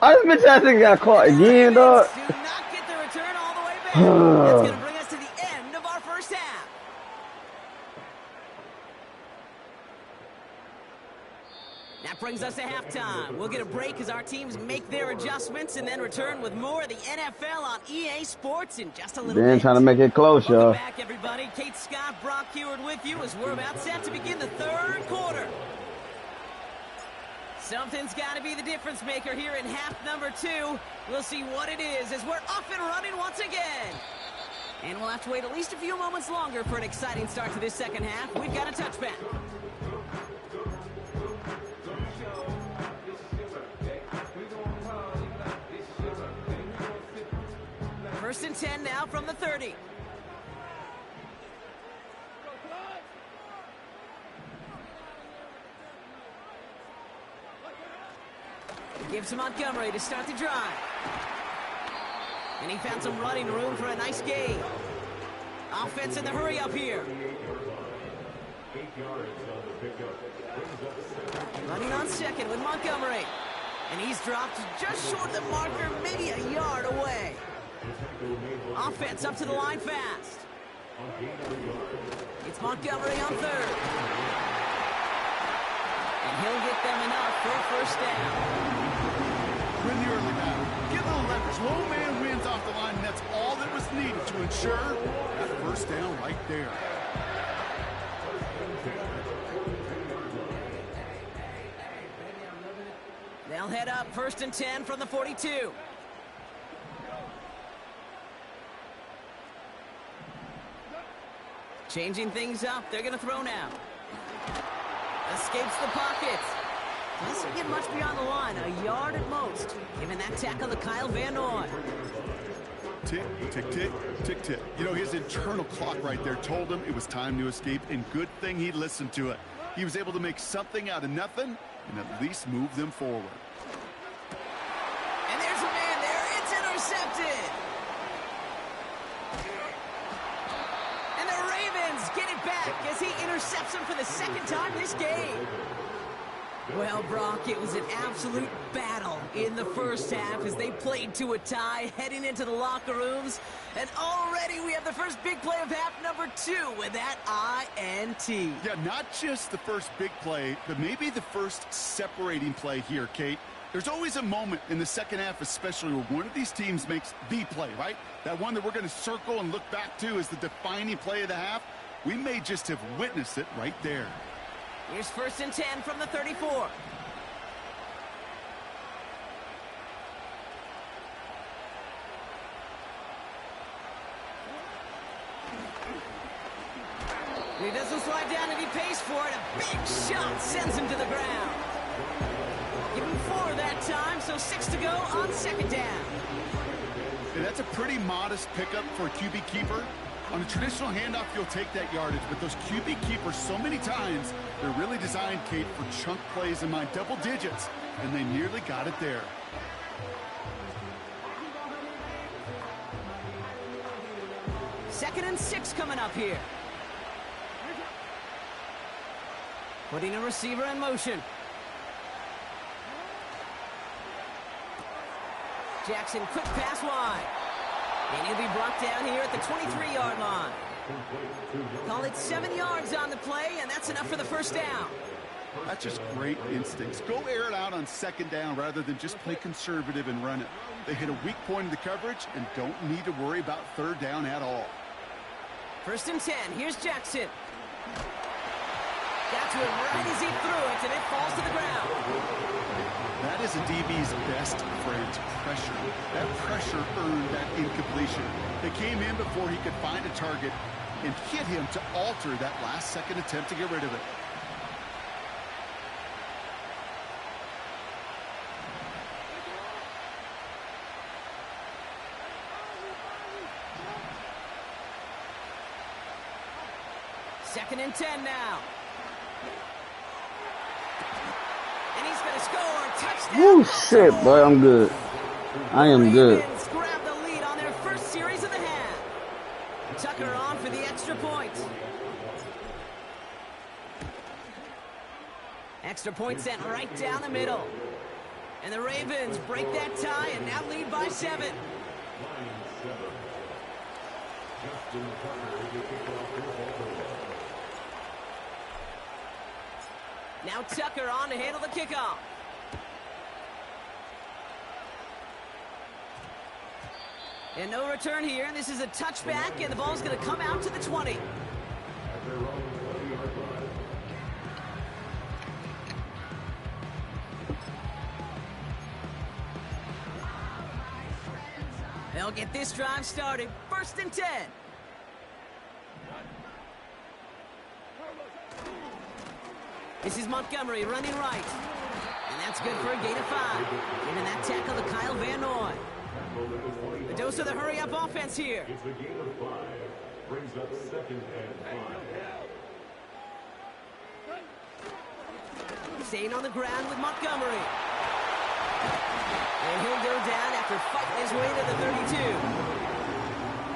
Oh, this bitch hasn't got caught again, dog. Do not get the return all the way back. That's going to bring us to the end of our first half. That brings us to halftime. We'll get a break as our teams make their adjustments and then return with more of the NFL on EA Sports in just a little bit. Trying to make it close, y'all. Welcome back, everybody. Kate Scott, Brock Heward with you as we're about set to begin the third quarter. Something's got to be the difference maker here in half number 2. We'll see what it is as we're off and running once again. And we'll have to wait at least a few moments longer for an exciting start to this second half. We've got a touchback. First and 10 now from the 30. Gives to Montgomery to start the drive. And he found some running room for a nice gain. Offense in the hurry up here. Running on second with Montgomery. And he's dropped just short of the marker, maybe a yard away. Offense up to the line fast. It's Montgomery on third. And he'll get them enough for a first down. Win the early battle. Get a little leverage. Low man wins off the line, and that's all that was needed to ensure that first down right there. They'll head up 1st and 10 from the 42. Changing things up. They're going to throw now. Escapes the pocket. Doesn't get much beyond the line. A yard at most. Giving that tackle to Kyle Van Noy. Tick, tick, tick, tick, tick. You know, his internal clock right there told him it was time to escape, and good thing he listened to it. He was able to make something out of nothing and at least move them forward. And there's a man there. It's intercepted. And the Ravens get it back as he intercepts him for the second time this game. Well, Brock, it was an absolute battle in the first half as they played to a tie, heading into the locker rooms. And already we have the first big play of half number 2 with that INT. Yeah, not just the first big play, but maybe the first separating play here, Kate. There's always a moment in the second half, especially where one of these teams makes the play, right? That one that we're going to circle and look back to as the defining play of the half. We may just have witnessed it right there. Here's 1st and 10 from the 34. He doesn't slide down and he pays for it. A big shot sends him to the ground. Give him 4 that time, so 6 to go on 2nd down. Yeah, that's a pretty modest pickup for a QB keeper. On a traditional handoff, you'll take that yardage, but those QB keepers, so many times, they're really designed, Kate, for chunk plays in my double digits, and they nearly got it there. Second and 6 coming up here. Putting a receiver in motion. Jackson, quick pass wide. And he'll be brought down here at the 23-yard line. Call it 7 yards on the play, and that's enough for the first down. That's just great instincts. Go air it out on 2nd down rather than just play conservative and run it. They hit a weak point in the coverage and don't need to worry about 3rd down at all. 1st and 10. Here's Jackson. Got to him right as he threw it, and it falls to the ground. That is a DB's best friend, pressure. That pressure earned that incompletion. They came in before he could find a target and hit him to alter that last-second attempt to get rid of it. Second and 10 now. And he's going to score. Touchdown. Oh, shit, boy, I'm good. I am good. Ravens grab the lead on their first series of the half. Tucker on for the extra point. Extra point sent right down the middle. And the Ravens break that tie and now lead by 7. Now Tucker on to handle the kickoff. And no return here. This is a touchback, and the ball's going to come out to the 20. They'll get this drive started. 1st and 10. This is Montgomery running right. And that's good for a gain of 5. Giving that tackle to Kyle Van Noy. The dose of the hurry-up offense here. It's a gain of 5. Brings up 2nd and 5. Staying on the ground with Montgomery. And he'll go down after fighting his way to the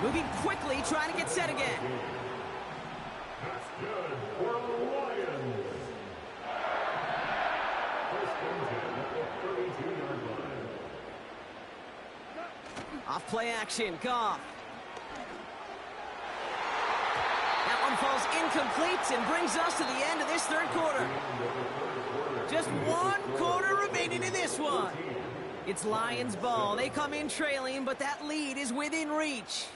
32. Moving quickly, trying to get set again. That's good for the Lions. First and 10 at the 32-yard line. Off play action, Goff. That one falls incomplete and brings us to the end of this 3rd quarter. Just 1 quarter remaining in this one. It's Lions ball. They come in trailing, but that lead is within reach.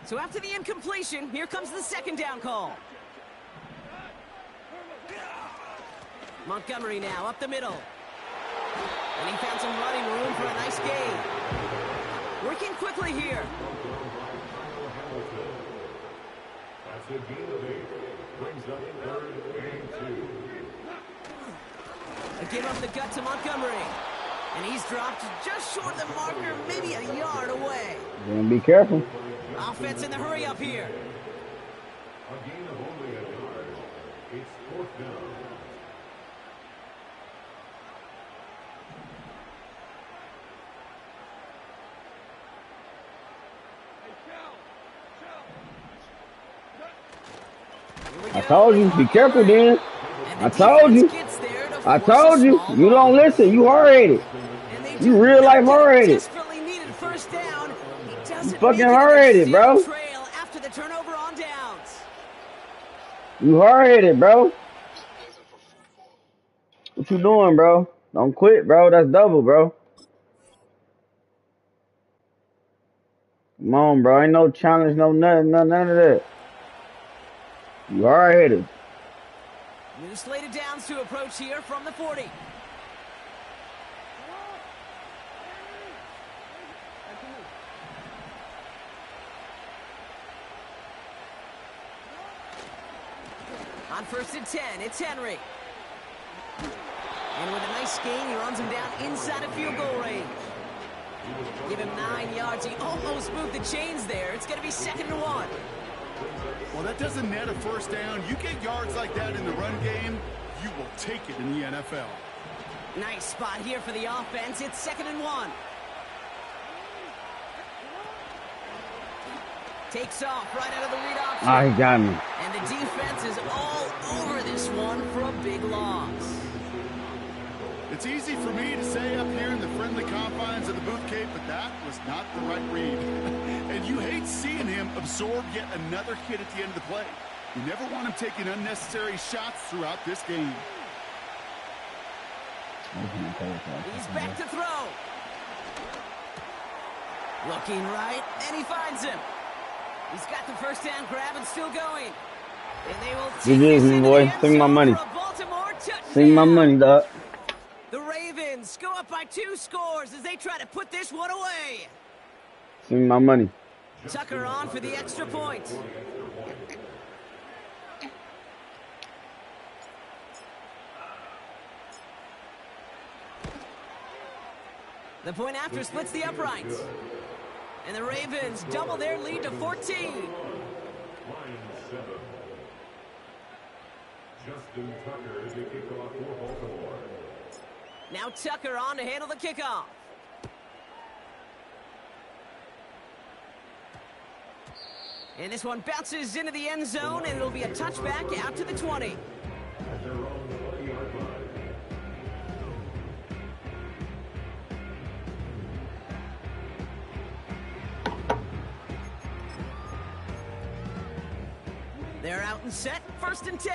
So after the incompletion, here comes the second down call. Montgomery now up the middle. And he found some running room for a nice gain. Working quickly here. That's a gain of 8. Brings up 3rd and 2. A give up the gut to Montgomery. And he's dropped just short of the marker, maybe a yard away. Be careful. Offense in the hurry up here. A gain of only a yard. It's 4th down. I told you, be careful, then. I told you. I told you. You don't listen. You hard-headed. You real life hard-headed. You fucking hard-headed, bro. You hard-headed, bro. What you doing, bro? Don't quit, bro. That's double, bro. Come on, bro. Ain't no challenge, no nothing, none of that. You hard-headed. New slated downs to approach here from the 40. On 1st and 10, it's Henry. And with a nice gain, he runs him down inside of field goal range. Give him 9 yards. He almost moved the chains there. It's going to be 2nd and 1. Well, that doesn't net a first down. You get yards like that in the run game, you will take it in the NFL. Nice spot here for the offense. It's 2nd and 1. Takes off right out of the read option. Ah, he got me. And the defense is all over this one for a big loss. It's easy for me to say up here in the friendly confines of the Booth Cape, but that was not the right read. And you hate seeing him absorb yet another hit at the end of the play. You never want him taking unnecessary shots throughout this game. He's back to throw. Looking right, and he finds him. He's got the first down grab and still going. And they will take this me, boy. Send me my money. Send me my money, dog. The Ravens go up by 2 scores as they try to put this one away. Send me my money. Tucker on for the extra point. The point after splits the uprights. And the Ravens double their lead to 14. Line 7. Justin Tucker is the kickoff for Baltimore. Now Tucker on to handle the kickoff. And this one bounces into the end zone, and it'll be a touchback out to the 20. At their own 20-yard line. They're out and set, 1st and 10.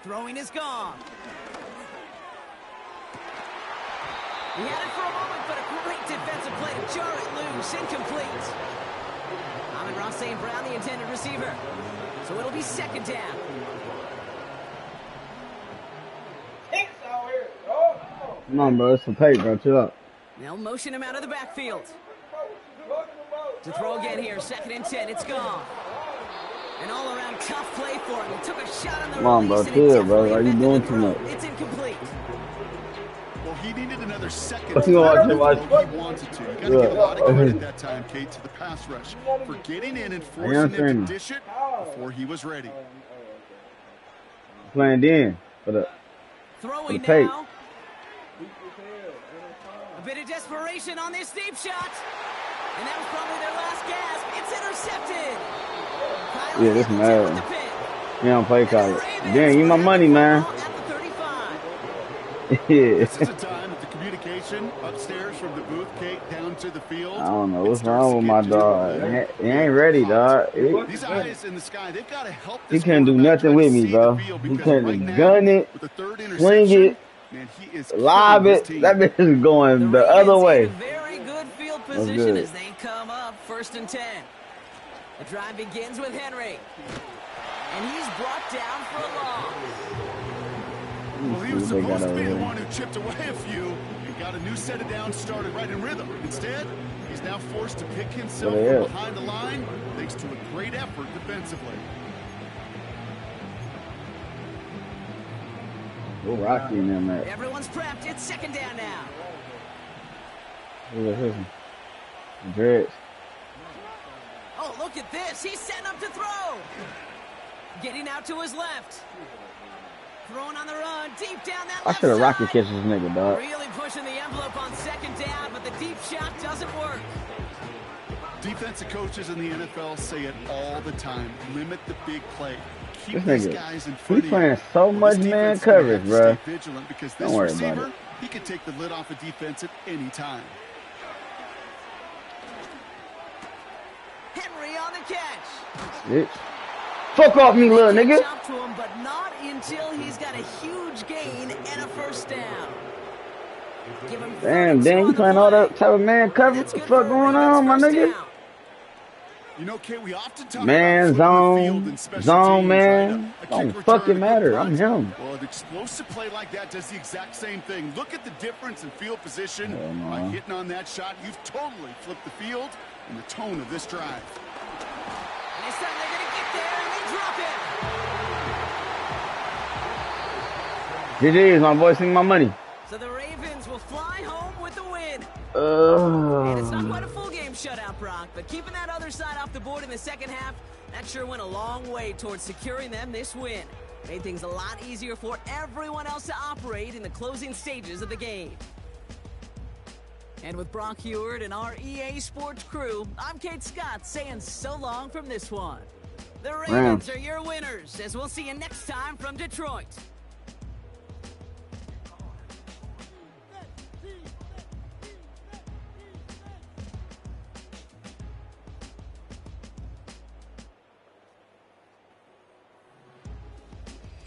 Throwing is gone. He had it for a moment, but a great defensive play to jar it loose. Incomplete. Amon-Ra St. Brown, the intended receiver. So it'll be 2nd down. Come on, bro. It's some tape, bro. Chill out. They'll motion him out of the backfield. To throw again here, 2nd and 10. It's gone. An all-around tough play for him. He took a shot on the Come on, bro. release, and Chill, bro. Why you doing too much? It's incomplete. Well, he needed another second. Watch. He wanted to. You got to give a lot of credit that time, Kate, to the pass rush for getting in and forcing him to dish it before he was ready. Playing in for the tape. Now. A bit of desperation on this deep shot. And that was probably their last gasp. It's intercepted. Kyle Yeah, this mad. He don't play college. Damn, you my money, man. Yeah. This is a time that the communication upstairs from the booth, Kate, down to the field. I don't know what's wrong with my dog. He ain't ready, dog. These eyes in the sky, they've got to help He this can't do nothing with me, bro. He can't gun it, swing it, Man, he is Lob killing his it. team. That bitch is going the other Ravens way. in very good field That's position good. as they come up 1st and 10. The drive begins with Henry. And he's brought down for a loss. Well, he was See what they got supposed to be over the there. one who chipped away a few and got a new set of downs started right in rhythm. Instead, he's now forced to pick himself Where they from at? behind the line thanks to a great effort defensively. We're rocking them at. Everyone's prepped. It's 2nd down now. Who is this? Dreads. Oh, look at this. He's setting up to throw. Getting out to his left. Throwing on the run. Deep down that I left should have rocket side. catched this nigga, dog. Really pushing the envelope on 2nd down, but the deep shot doesn't work. Defensive coaches in the NFL say it all the time. Limit the big play. Keep This these nigga, guys in he front of you. playing so Well, much this man defense is gonna coverage, have to bro. stay vigilant because Don't this worry about receiver, it. he can take the lid off a defense at any time. Henry on the catch. Bitch. Fuck off me, little They nigga. catch up to him, but not until he's got a huge gain and a 1st down. Give him Damn, 32 Dan, on you the playing all play. that type of man coverage? What That's the good fuck for a going Ravens on, my 1st nigga? down. You know, Kate, we often talk Man, about foot on the field zone, and special zone, teams, man. right? A Don't kick fucking return, a matter. good I'm punt. him. Well, an explosive play like that does the exact same thing. Look at the difference in field position. Hell no. By hitting on that shot, you've totally flipped the field and the tone of this drive. And this time they're going to get there, and they drop it. GG's, my boy. Send me my money. So the Ravens will fly home with the win. And it's not quite a Uh, full game shutout, Brock, but keeping that other side off the board in the 2nd half, that sure went a long way towards securing them this win. Made things a lot easier for everyone else to operate in the closing stages of the game. And with Brock Heward and our EA Sports crew, I'm Kate Scott saying so long from this one. The Ravens are your winners, as we'll see you next time from Detroit.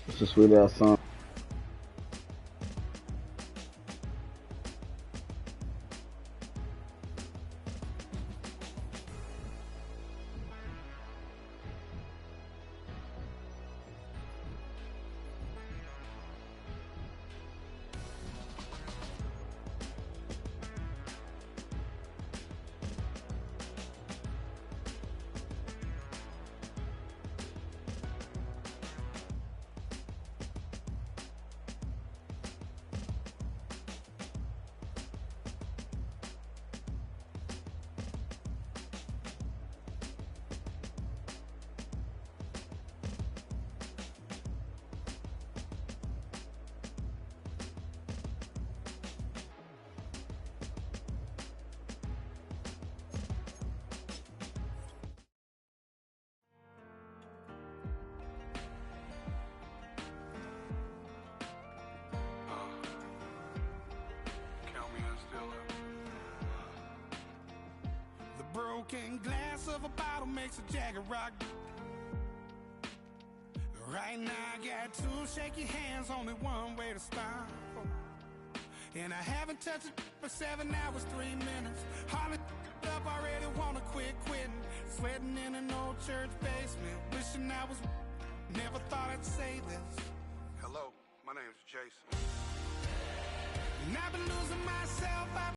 it's a sweet ass song. Count me in still up. The broken glass of a bottle makes a Jagger rock. Right now I got two shaky hands, only one way to stop. And I haven't touched it for 7 hours, 3 minutes. Hardly up, already wanna quitting. Sweating in an old church basement, wishing I was. Never thought I'd say this. Hello, my name's Jason. And I've been losing myself.